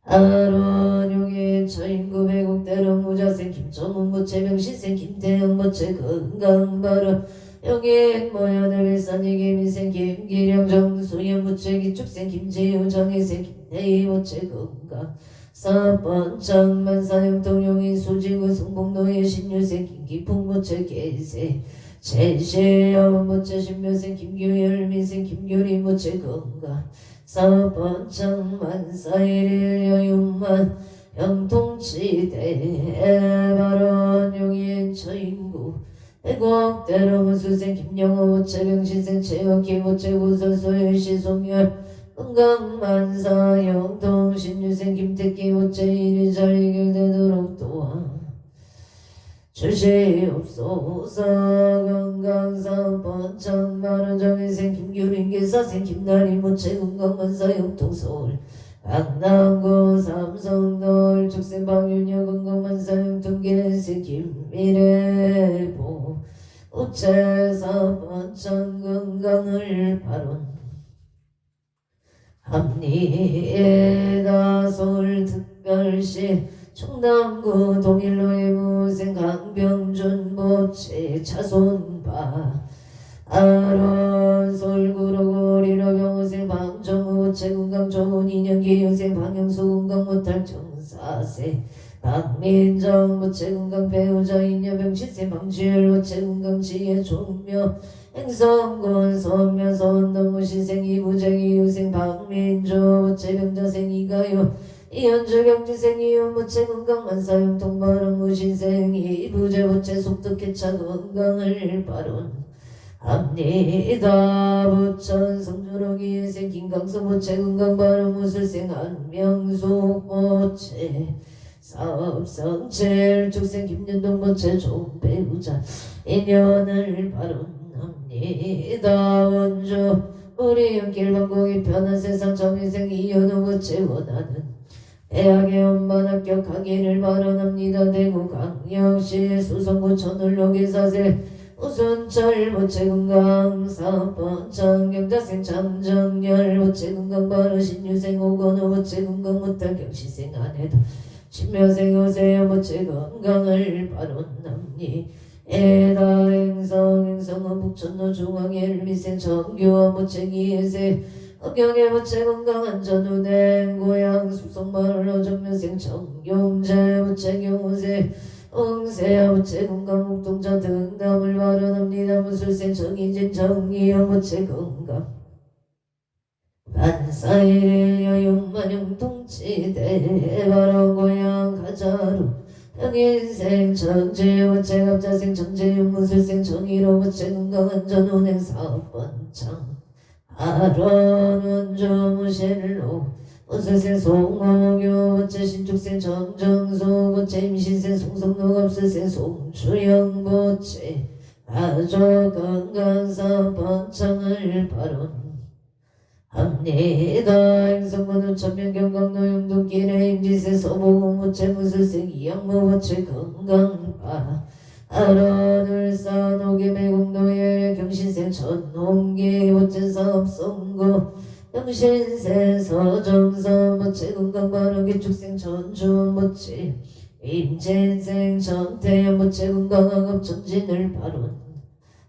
A: 아론용의 처인구 배국대로 무자생 김정훈 부채 명시생 김태형 부채 건강발언 영인 모연을 일산이 김희생 김기령 정수연 부채 기축생 김재우 정희생 김태희 부채 건강 사번창 만사형 동용인 수지구 성북노예 신유생 김기풍 부채 개세 제시영 부채 신묘생 김규열 민생 김규리 부채 건강 사번창 만사일일 여윤만 영통치대 발언 용인 처인구 애곡대로 무수생 김영호 부채 명시생 최혁기 부채 구설소일 시송열 건강만사 영통 신유생 김택기 부채 일이 잘 해결되도록 도와 주시옵소서. 건강사 번창만원 정희생 김규린 기사생 김나리 부채 건강만사 영통 서울 강남구 삼성돌 축생 방윤여 건강만사 영통 계생 김미래보 우체사 번창 건강을 발언합니다. 서울특별시 충남구 동일로의 무생 강병준 부채 차손바 아론 서울구로구리로 병호생 방정우 부채 건강 좋은 인연 기유생 방영수 건강 못할 정사생 박민정 부채 건강 배우자 인연 병시생 방주열 부채 건강 지혜 종묘 행성군 선묘 선동무시생 이부재 이유생 박민조 부채 병자생 이가요 이현주 경지생 이윤부채 건강만사형 통발언 무신생 이부재 부채 속득해차 건강을 발언합니다. 부천 성주로기 생 김강수 부채 건강발언 무술생 안명숙 부채 사업성체 축생 김윤동 부채 종배우자 인연을 발언합니다. 원주 우리 연길 방공이 편한 세상 정희생 이현우 부채 원하는 대학에 엄만 합격하기를 발언합니다. 대구 강영시 수성구 천울로기 사세 우순철 부채 건강 사번창 경자생 장정열 부채 건강 발언 신유생 오건우 부채 건강 못할 경시생 아내도 신묘생 오세요 부채 건강을 발언합니다. 에다 행성은 북천로 중앙일 미생 정규원 부채 기예세 어경의 부채 건강 안전운행 고향 숙성마을로 정면생 정용재 부채 경호세 응세야 부채 건강 목동자 등담을 발언합니다. 무술생 정희진 정희영 부채 건강 반사일 여윤만 영통치대 발언 고향 가자루 병인생 정재유 부채 갑자생 정재윤 무술생 정희로 부채 건강 안전운행 사업번창 아론 원조무실로 무술생 송호교 부채 신축생 정정수 부채 임신생 송성노갑술생 송주영 부채 가족 건강사 번창을 발언합니다. 행성군 우천면 경강로 용동길에 임지생 서보공 부채 무술생 이양무 부채 건강파 아론을산 오계매공노예 경신생 천홍기 오체사업성고 영신세 서정서 모체 건강바르기 축생 천주 모체 임진생 천태연 모체 건강학업 천진을 바론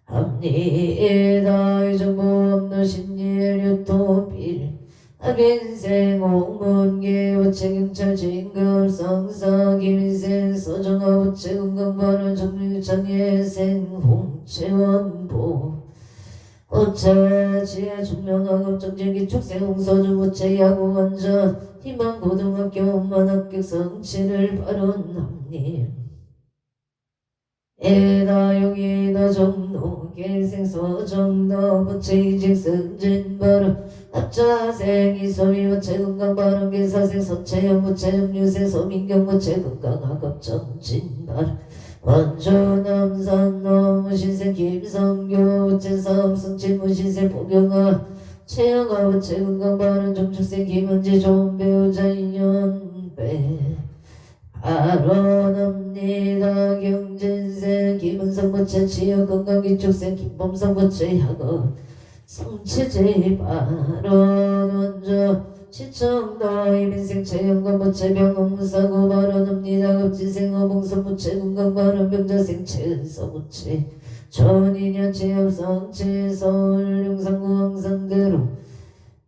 A: 합리에다 이정보 없는 신일 유토필 합인생 옥문계 오체경찰 진급 성사 김인생 서정아 오체 건강바른 정유창예생 홍채원보 오차 지하 중명학업 정진기 축생 홍서주 모체 야구 원전 희망 고등학교 엄만학교 성취를 바론합니다. 에다 용이나 정노 계생서 정노 모체 이직 승진 바로 합자생 이소미 모체 건강 바른 기사생 선체형 모체 정유생 서민경 모체 건강학업 정진 바로 원조남산 노무신생 김성교 우체사업 성진 무신생 포경아 최영아 우체 건강바른 정축생 김은지 좋은 배우자 인연배 아론합니다. 경진생 김은성 부채 치유 건강기축생 김범성 부채 학업 성체제 바론 원조 시청도 이민생 체형과 부채 병원 무사고 바론합니다. 급지생 어봉선 부채 건강바론 병자생 체은서 부채 전인연 체협성체 서울 용산구 황산대로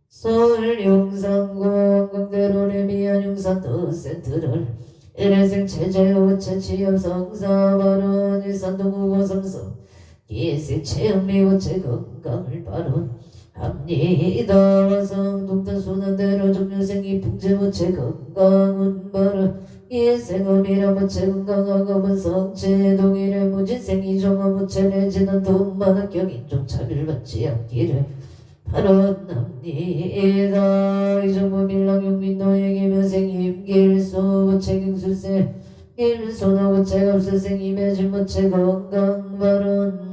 A: 서울 용산구 황강대로 레미안 용산 더 센트럴 일회생 체제호 체치협 성사 바론 일산동구고 삼성 예생 체험미고 체건강을 바론 합니다. 와성 동탄 순환대로 정유생이 풍제모 체건강은 바론 예생업이라모 체건강학업은 성체 동일의 무진생 이종업무 체내지난 돈만학경 인종 차별받지 않기를 바론합니다. 이정부 밀랑용민 노예기 묘생 임길소 체경술세 임소나고 체갑술생 임해진 모체 건강 바론합니다.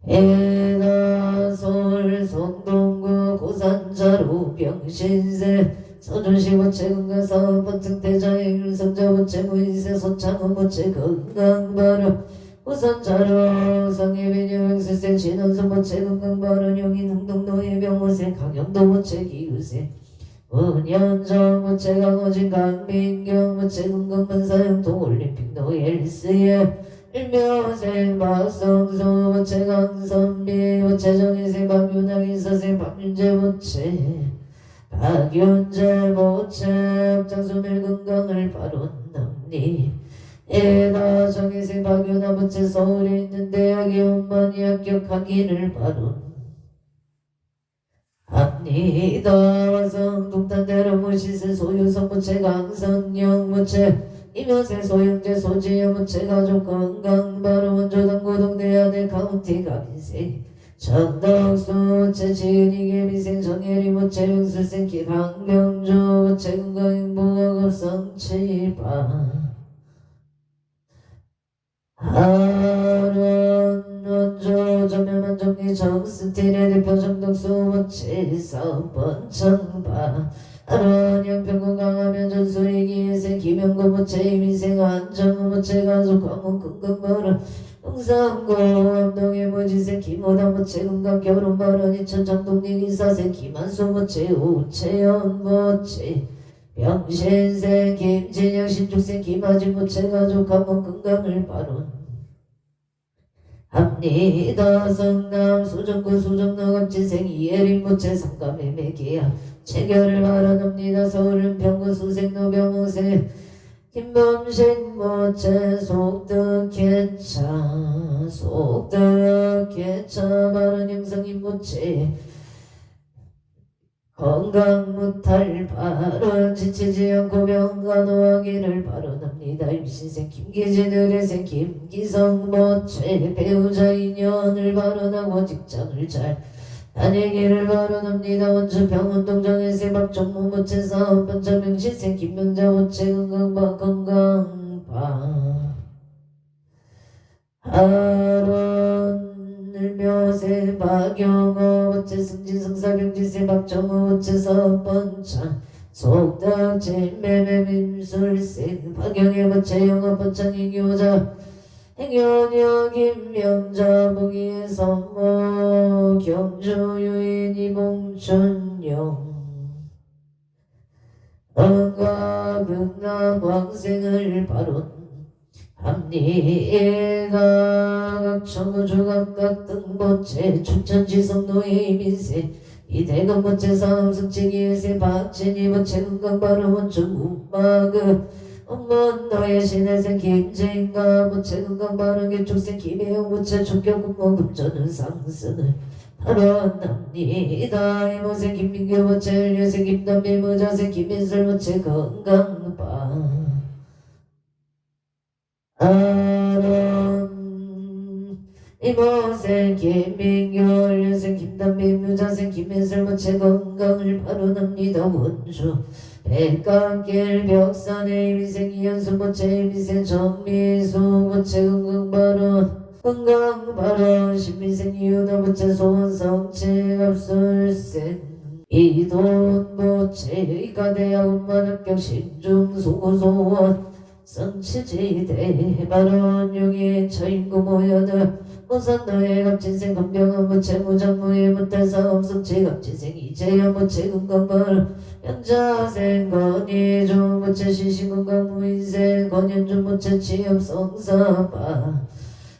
A: 에나 서울 성동구 고산자로 병신세 서준시 모체 건강 사업번증 대자행 율성자 모체 무인세 소창원 모체 건강 바론 우선자로 성예비녀영세세 진원수 모체 건강바른 용인 흥동노예 병모세 강영도 모체 기우세 은현정 모체 강호진 강민경 모체 건강반사형 동올림픽 노엘스예 일묘생 박성수 모체 강선비 모체 정희생 박윤학 인사생 박윤재 모체 박윤재 모체 장수밀 건강을 바론합니다. 에나 정희생 박윤아 모체 서울에 있는 대학에 온만이 합격하기를 바론합니다. 와성 동탄대로 무시세 소유성 모체 강성영 모체 이묘생 소영재 소지영 모체 가족 건강 바로 원조당 고동대하대 카운티 가빈생 전덕수 모체 지은이 개미생 정혜리 모체 명술생 기강병조 모체 건강행복학업 성취바 아론 원조 전면만 정리 정스틸의 대표 정덕수 모체 사업번창바 아론 양평군 강하면 전수이기 예생 김영고 모체 이민생 안정우 모체 가족 광원 건강바론 동상고 암동의 모지생 김호다 모체 건강 결혼바론 이천 장동리 인사생 김한수 모체 우채연 모체 병신생 김진영 신축생 김하진 모체 가족 한번 건강을 바론합니다. 성남 수정구 수정로 갑진생 이예린 모체 상감의 매기야 체결을 바론합니다. 서울 은평구 수생로 병호세 김범신 모체 속덕개차 바론 영성인 모체 건강 무탈 바론 지치지 않고 병간호하기를 바론합니다. 임신생 김기진 의뢰생 김기성 모체 배우자 인연을 바론하고 직장을 잘 다니기를 바론합니다. 원주 병원 동정의세 박종무 모체 사업번차 명신생 김명자 모체 건강바 아론 일묘세 박영호 모체 승진성사 병지세 박정호 모체 사업번차 속닥지 매매빔술생 박영의 부채 영업부창이 교자 행여녀 김명자 부기의 선모 경주유인이 봉춘영 언가 극락 왕생을 발언합니다. 각천구주각각 등보채 춘천지성노예 이민세 이대건 부채 사음승치기의세 박진이 부채 금강바로 원충 우마그 엄먼 너의 신의생 김진가 부채 금강바로 기축생 김혜영 부채 축격군모 금전은 상승을 발언합니다. 이모생 김민규 부채 을류생 김담비 무자생 김민술 부채 건강바 아론 이모생 김민규 을류생 김담비 무자생 김민술 부채 건강을 발언합니다. 원주 백강길 벽산의 이미생 이현수 부채 이미생 정미수 부채 건강발언 건강발언 신미생 이유나 부채 소원성체 갑술생 이돈 부채 의가대학 음반합격 신중 소고소원 성치지대 발언 용인 처인구 모여들 호산너의 갑진생 건병한 부채 무장무의 문탈사업 성체 갑진생 이재현 부채 건강발언 영자생 건의중 부채 시신건강 무인생 건연중 부채 취업성사바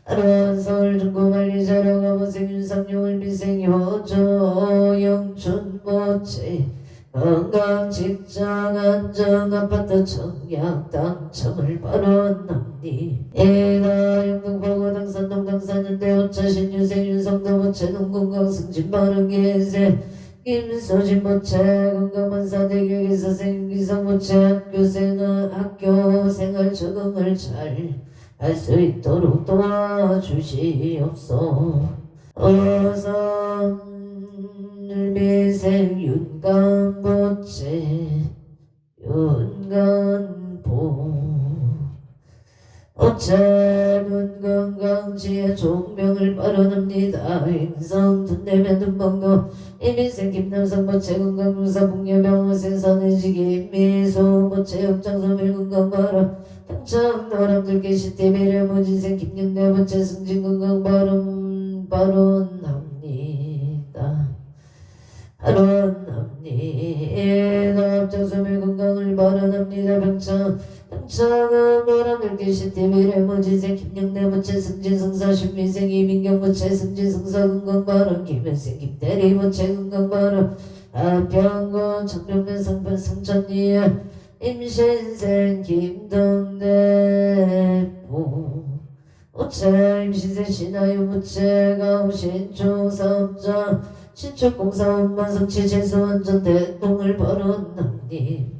A: 아론 서울 중구 만리자령 아버생 윤상용을 미생 효조 영춘 부채 건강 직장 안정 아파트 청약 당첨을 발언합니 에나 영등포구 당산동 당산연대 오차신 유생 윤성도 부채 농건강 승진 발언 계세 김소진 부채 건강만사대교 기사생 기성 부채 학교생활 적응을 잘 할 수 있도록 도와주시옵소. 어선미생 윤간부채 윤간보 어차는 건강지의 종명을 발언합니다. 행성 둔내면 둔방도 이민생 김남성 부채 건강루사 북녀병원 생산의지기 미소 부채 엽장소 밀건강발언 평창 노람들께 시티비를 무진생 김영대 부채 승진건강발언 발언합니다. 발언합니다. 엽장소 밀건강을 발언합니다. 평창은 노람들께 시티비를 무진생 김영대 부채 승진승사 신미생 이민경 부채 승진승사 건강발언 김현생 김대리 부채 건강발언 하평군 청룡면 성편 성천리에 임신생 김동대포 오차 임신생 신하유 부채 가우신초 사업자 신축공사원만 성취 재수원전 대통을 발언합니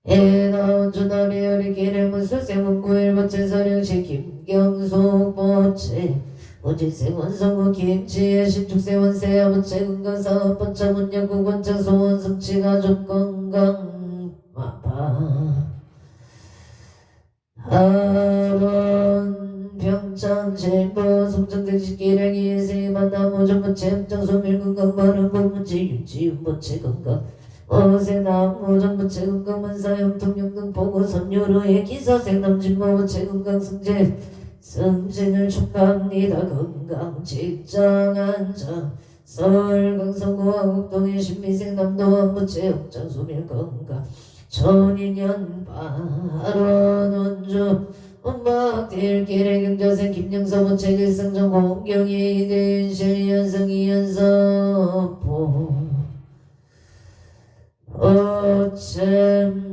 A: 에나원주나리 어리기를 문수생원구일 부채 서령시 김경숙 부채 오진생 원성우 김치의 신축생 원세야 부채 건강사업 번창 운영국 원창 소원 성취 가족 건강 마파 하론 평창 제보 송정대식 기량이 인생의 만남 오전 부채 흑장 소밀 건강 발언 본문지 윤지윤 부채 건강 어세남 오전 부채 건강 만사형 통영등 보고 선유로의 기사생 남진모 부채 건강 승진 승진을 축하합니다. 건강 직장 안정 서울 강서구 화곡동의 신미생 남도원 부채 흑장 소밀 건강 천인년 발언 원주 음악딜길의 경자생 김영서 부채 길성정 공경이 이대윤실 이현성 이현서포 어챔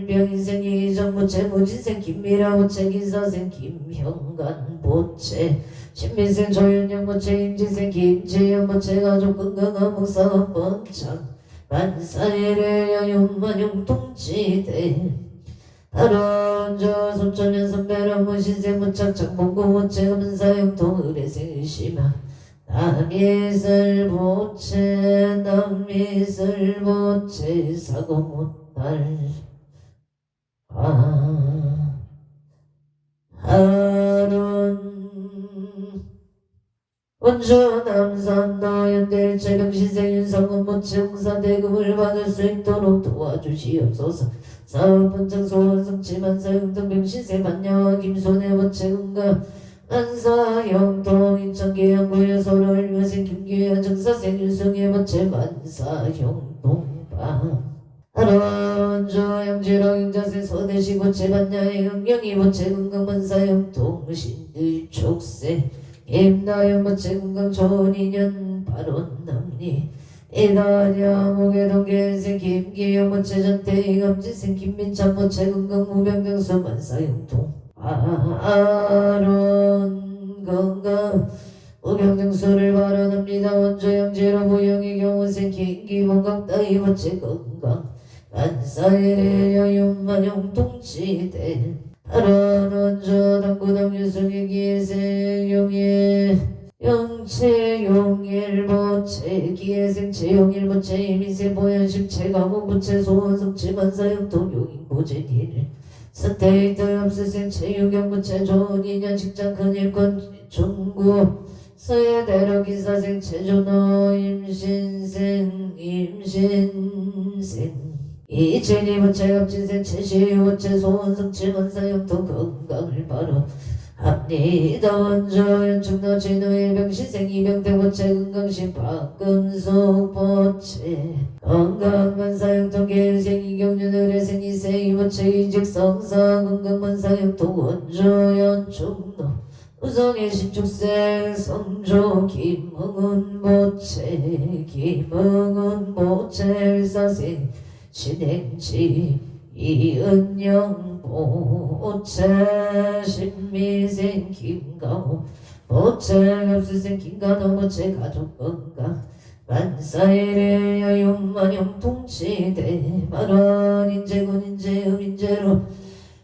A: 병인생 이정 부채 무진생 김미라 부채 기사생 김형간 부채 신민생 조윤영 부채 임진생 김지영 부채 가족 건강한 목사업 번창 만사일을 여윤만용 통치대 발언저 손천년 선배랑 무신생 무착 장봉고 부채 음사형통 의례생 의심아 남이슬 부채 사고 못할 하룬 원주 남산도 연대일체 병신생 윤성은 모체 홍사 대금을 받을 수 있도록 도와주시옵소서. 사업본장 소원성치 만사용동 병신생 반야와 김손의 모체 금가 만사형동 인천계양구의 서로를 위해서 김기현 정사생 윤성의 모체 만사형동방 하루원주 양지로 영자세 소대시 모체 반야의 응명이 모체 금강만사형 동신일촉세 임나연 모체 금강 좋은 인연 바론남리 이다냐 목해동계생 김기영 모체 전태희 감지생 김민찬 모체 금강 무병등수 만사형동 아론 건강 무병등수를 바라납니다. 원조 양지로 부영의 경우생 김기봉강 따위 모체 건강 만사일의 여윤만용 동치대 하란 원조 당구당 유승의 기회생 용의 영체용일 모체 기회생 체용일 모체 이미세 보현심 체가목 모체 소원성치 만사형동 용인 모제니를 스테이트 없으생 체유경 모체 좋은 인연 직장 큰일권 중구 서예대로 기사생 체조노 임신생 이천이 모체 갑진생 체시유 모체 소원성치 만사형동 건강을 바로 합니다. 원조 연충노 진우의 병시생 이병대 모체 건강신 박금속 모체 건강만사형동 계생 이경윤 의뢰생 이세이 모체 이직성사 건강만사형동 원조 연충노 우성의 신축생 성조 김흥은 모체 일사생 신행지 이은영 모체 신미생 김가호 모체 엽수생 김가호 모체 가족건강 만사일의 여윤만용 통치대 만원 인재군 인재음 인재로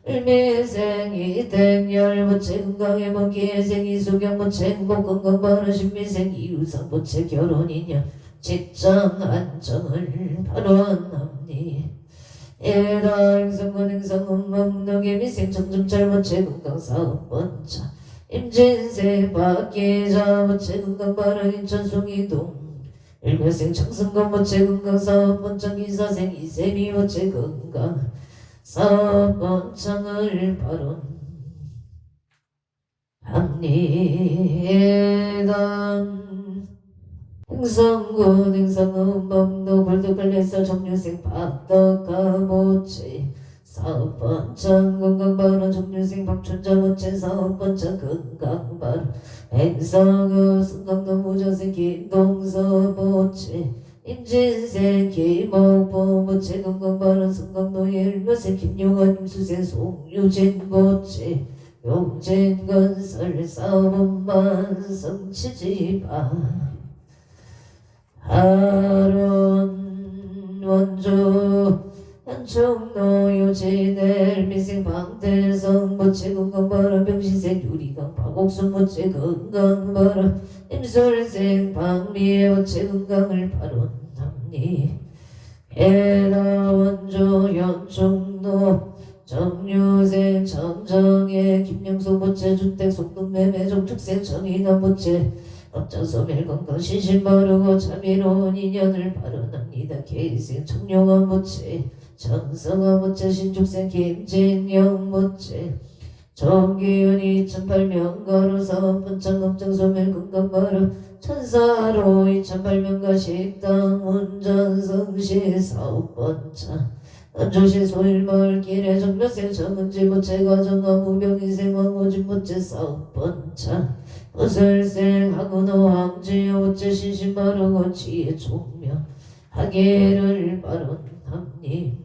A: 일미생 이땡열 모체 건강의 먹기의생 이수경 모체 행복 건강 바로 신미생 이유상 모체 결혼인연 직장 안정을 바라납니 에다 행성군 행성은 먹너기 미생 정점잘 모체 건강 사업번차 임진생 박계자 모체 건강 바른 인천 송이동 일묘생 청승건 모체 건강 사업번창 기사생 이세미 모체 건강 사업번창을 바론합니다. 행성군 행성은 범도 골드걸레서 정류생 박덕가 모체 사업번창 건강바로 정류생 박춘자 모체 사업번창 건강바로 행성은 승강도 무저생 김동서 모체 임진생 김옥보 모체 건강바로 승강도 일묘생 김용환 임수생 송유진 모체 용진건설 사업만 성치지바 하론 원조 현충노 유진엘 미생 방대성 모체 건강바람 병신생 유리강 박옥순 모체 건강바람 임술생 방미의 모체 건강을 바론합니 에라 원조 현충노 정유생 정정의 김영수 모체 주택 속동매매 정축생 정인한 모체 업장소멸 건강 신신 바르고 자비로운 인연을 바라납니다. 계생 청룡한 모체 정성한 모체 신축생 김진영 모체 정기윤 2008명가로 사업번창 업장소멸 건강 바르 천사로 2008명가 식당 운전성시 사업번창 안조시 소일마을 길에 정묘생 정은지 모체 가정과 무병인생 왕오진 모체 사업번창 어설생 하구노 황지여 모체 신신 바르고 지혜 총명 하계를 바론합니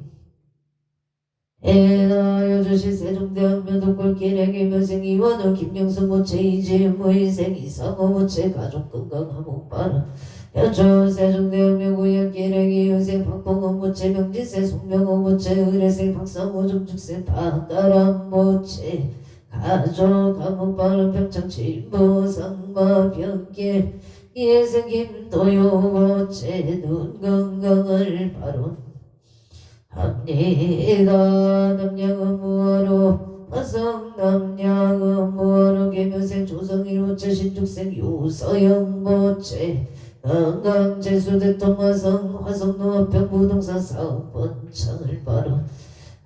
A: 에나 여주시 세종대왕면 독골길에 김여생 이완호 김영수 모체 이지은 무희생 이상호 모체 가족 건강한 목바라 여주 세종대왕면 구역길에 기유생 박봉원 모체 명진생 송명호 모체 의뢰생 박상호 정축생 박가람 모체 가족 감옥바른 평창 진보 상마 병길 예생 김도요 모체 눈 건강을 바론합니다. 남양은 무화로 화성남양은 무한호 개묘생 조성일모체 신축생 유서영모체 건강재수대통화성 화성농업병 부동산 사업원 창을 바로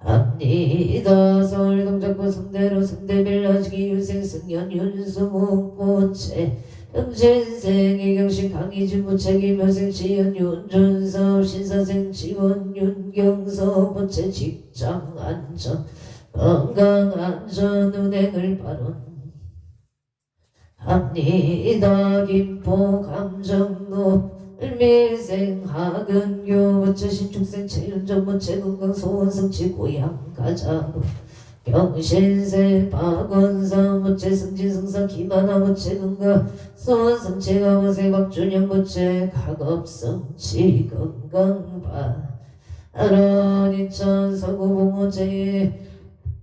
A: 합니다. 서울동작구 성대로 성대빌라지기 유생 승연 윤수목모체 영신생 이경식 강희진 부채기 묘생 지연 윤준섭 신사생 지원 윤경서 부채 직장 안전 건강 안전 운행을 발언합니다. 김포 감정로 을미생 하근교 부채 신축생 최윤정 부채 건강 소원성치 고향 가자로 경신생 박원성 부채 승진승상 김하나 부채 건강 소원성치 가보세 박준영 부채 가겁성치 건강바 아론 인천 서구봉호제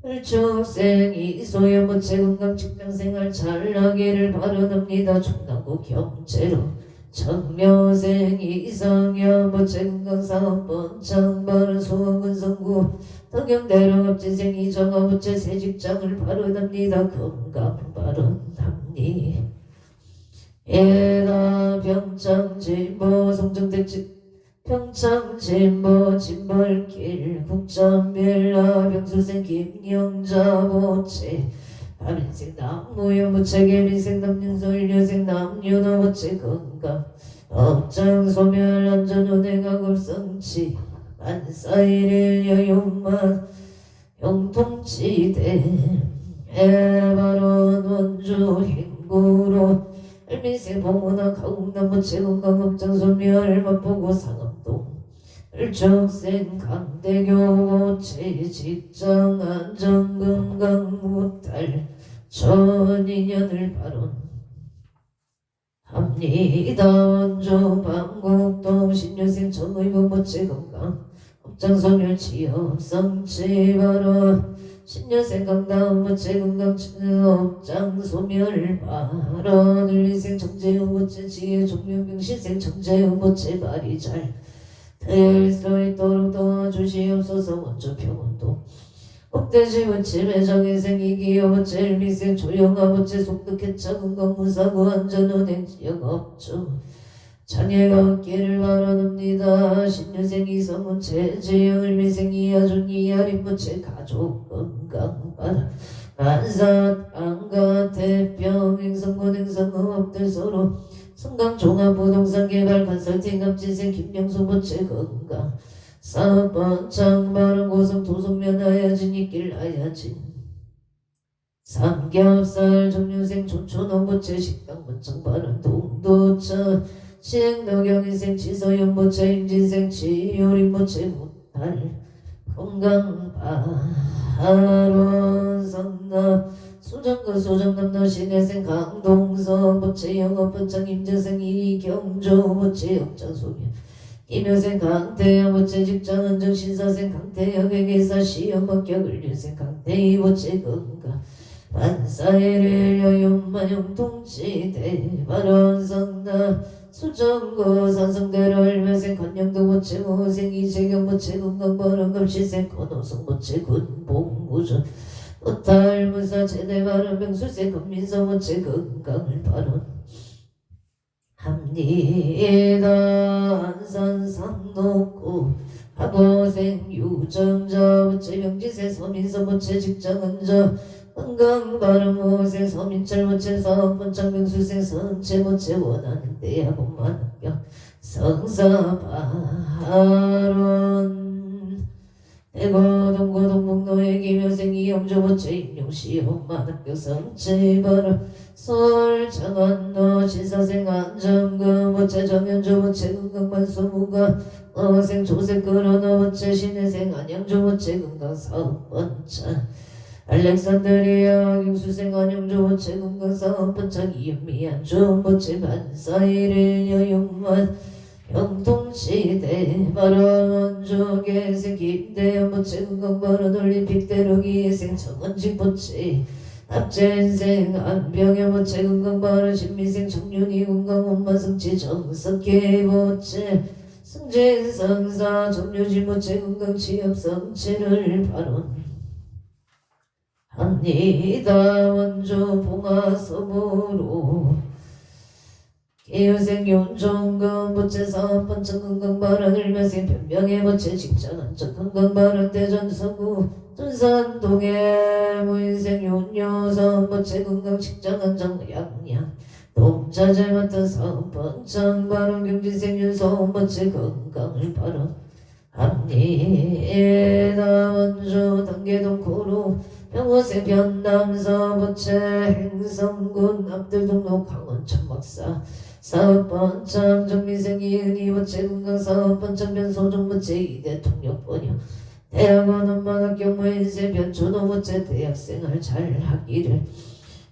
A: 을축생 이소연 부채 건강 직장생활 잘하기를 바라옵니다. 충남구 경제로 청묘생 이성현 부채 건강 사업번 창바른 수원군성구 덕영대로 갑진생 이정화 부채 새 직장을 바라옵니다. 건강 바라옵니다. 예나 평창진보 송정택지 평창진보 진벌길 국전빌라 병수생 김영자 부채 밤인생 남무여 부채 개민생 남윤서 일녀생 남윤호 부채 건강 업장 소멸 안전운행 급성치 만사일일 여유만 영통지대 에바론 원주 행구로 을민생 봉문화 가공남 부채 건강 업장 소멸 맛보고 상암동 을축생 강대교 부채 직장 안전 건강 무탈 천인연을 발언합니다. 원주 방곡동 신유생 정의부 부채 건강 업장 소멸 취업 성취 발언 신여생 강다운 부채 건강 업장 소멸 발언 을민생 정재훈 부채 지혜 종명병 신생 정재훈 부채 말이 잘 될 수 있도록 도와주시옵소서. 원주 평원도 옥대시 부채 매정인생 이기여 부채 을민생 조영아 부채 속득해차 건강 무사고 안전운행 지역 업주 장애가 없기를 바라옵니다. 신유생 이성훈 최재영 을민생 이하준 이하린 부채 가족 건강 바라 만사 안가 태평 행성군 행성업들 서로 성강종합부동산개발 컨설팅 갑진생 김명수 부채 건강 사업번 창바른 고성 도성면 하야진 있길 하야진 삼겹살 정유생 촌촌원 부채 식당 번창 바른 동도천 시행노경인생 지서연 부채 임진생 지효린 부채 무탈 건강 바론 성남 수정구 수정남도 신혜생 강동서 부채 영업번창 임재생 이경조 부채 업장 소멸 김효생 강태영 부채 직장 안정 신사생 강태영 회계사 시험 합격 을류생 강태희 부채 건강 반사일일 여윤만 영통지대 발언성남 수정구 산성대로 을면생 관영도 부채 무생 이재경 부채 건강 버런갑시생 권호성 부채 군봉무전 무탈무사 제대 발언 명수생 건민서 부채 건강을 발언합니다. 안산 삼록구 하보생 유정자 부채 명지세 서민서 부채 직장 안정 건강 발언 무생 서민철 부채 사업번창 명수생 선체 부채 원하는 대학원만 합격 성사 발언 대구 동구 동북로의 김효생 이영조 부채 임용시험만 합격 선체 발언 서울 장안로 신사생 안정근 부채 정현조 부채 건강만 수무가 어생 조색 끌어넣어 부채 신혜생 안양조 부채 건강 사업번창 알렉산드리아 김수생 안영조 부채 건강 사업번창 이은미안 주부채 반사일일 여윤만 영통시대 발언원조 계생 김대현 부채 건강 발언 올림픽 대륙이 예생 정원직 부채 합재인생 안병현 부채 건강 발언 신미생 정윤이 건강 엄마성치 정석계 부채 승진성사 정유진 부채 건강 취업성치를 발언 합니다. 원조 봉화섬으로 기후생 윤종금 부채사 번천건강바람 일면생 변명의 부채 직장안전 건강바람 대전서구 tun산동의 무인생 윤여선 부채 건강 직장안전 양양 동자재 맡은 사업 번창 바람 경진생 윤소음 부채 건강을 바람 합니다. 원조 단계동코로 병원생 변남서 부채 행성군 앞들동로 강원 천막사 사업번창 정민생 이은희 부채 건강사업번창 변소정 부채 이대 통역번역 대학원 엄마학교 무인생 변준호 부채 대학생활 잘하기를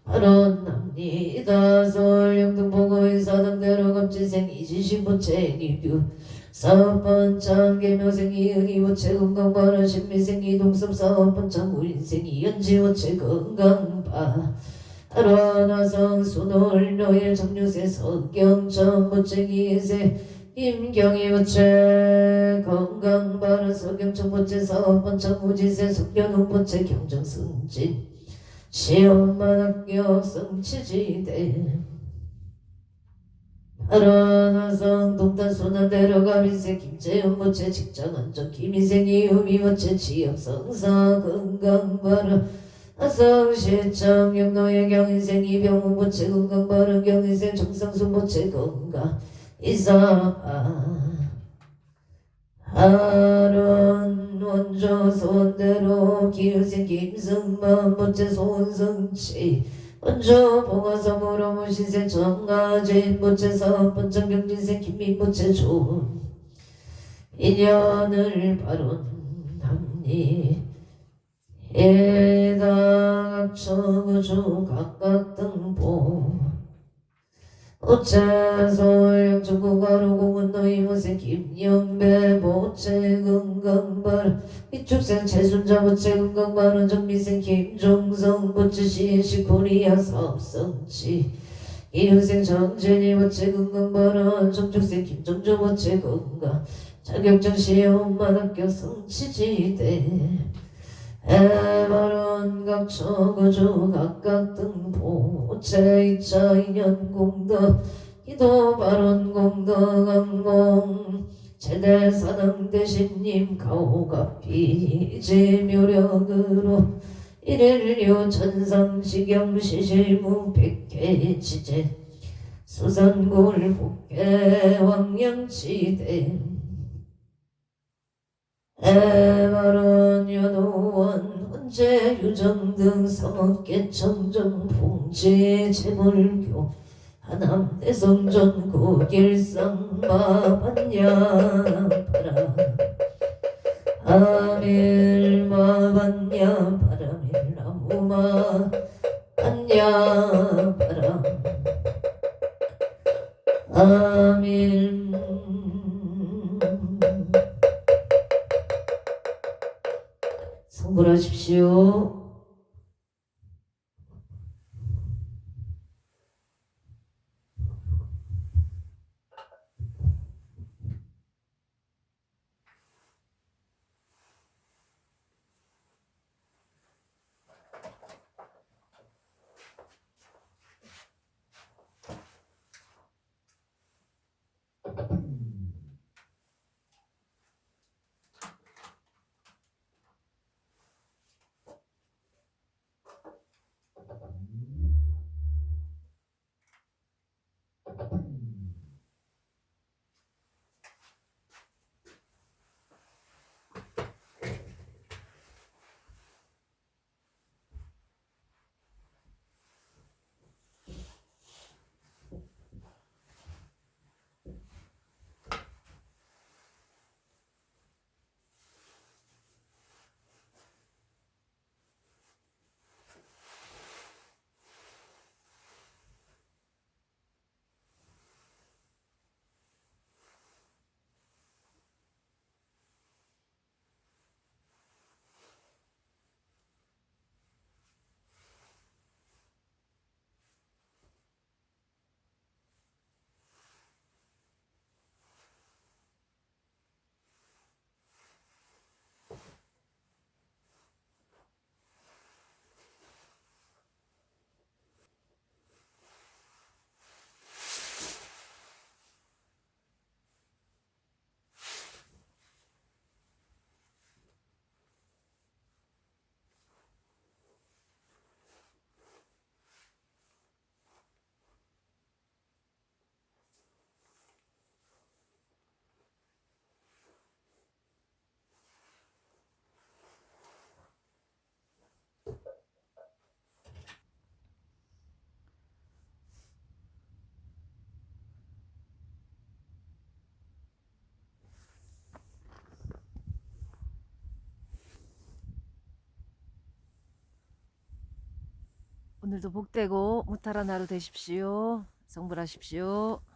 A: 발언합니다. 서울 영등포구의사 등대로 검진생 이진신 부채 리뷰 사업번창 개묘생 이은희 부채 건강발언 신미생 이동섭 사업번창 무인생 이연지 부채 건강바 하루나성 수놀노일 정유세 서경천 부채 기세 임경희 부채 건강발언 서경천 부채 사업번창 무지세 석견웅 부채 경정승진 시험만 합격 성취지대 하루나성 동탄 소난대로가 민세 김재훈 부채 직장안전 김희생 이유미 부채 지역성사 건강발언 하성시청 영노의 경인생 이병훈 부채 건강발언 경인생 정상수 부채 건강 이사파 하론 원조 소원대로 기유생 김승만 부채 소원성치 원조 봉화섬으로 무신생 정아진 부채 사업번창 경진생 김민 부채 좋은 인연을 발언합니다. 해당 처구주 각각 등보 부채 서울 영천구 가로공원 노이무생 김영배 부채 건강발 이축생 최순자 부채 건강발은 정미생 김종성 부채 시시 코리아 사업성치 이윤생 정진이 부채 건강발은 정축생 김정주 부채 건강 자격증 시험만 합격 성취지대 해발언 각처구주 각각 등보 제2차 인연 공덕 기도 발언 공덕 항공 제대 사당 대신님 가오갑비 제묘력으로 일일류 천상시경 시실무 백회 지제 수산골 복회 왕양치대 해발언 연호원 헌재 유정 등 삼업계 청정 봉제 재물교 하남 대성전 고길상 마반야 바람 아밀 마반야 바람일 나무마 반야 바람 아밀 성불하십시오.
B: 오늘도 복되고 무탈한 하루 되십시오. 성불하십시오.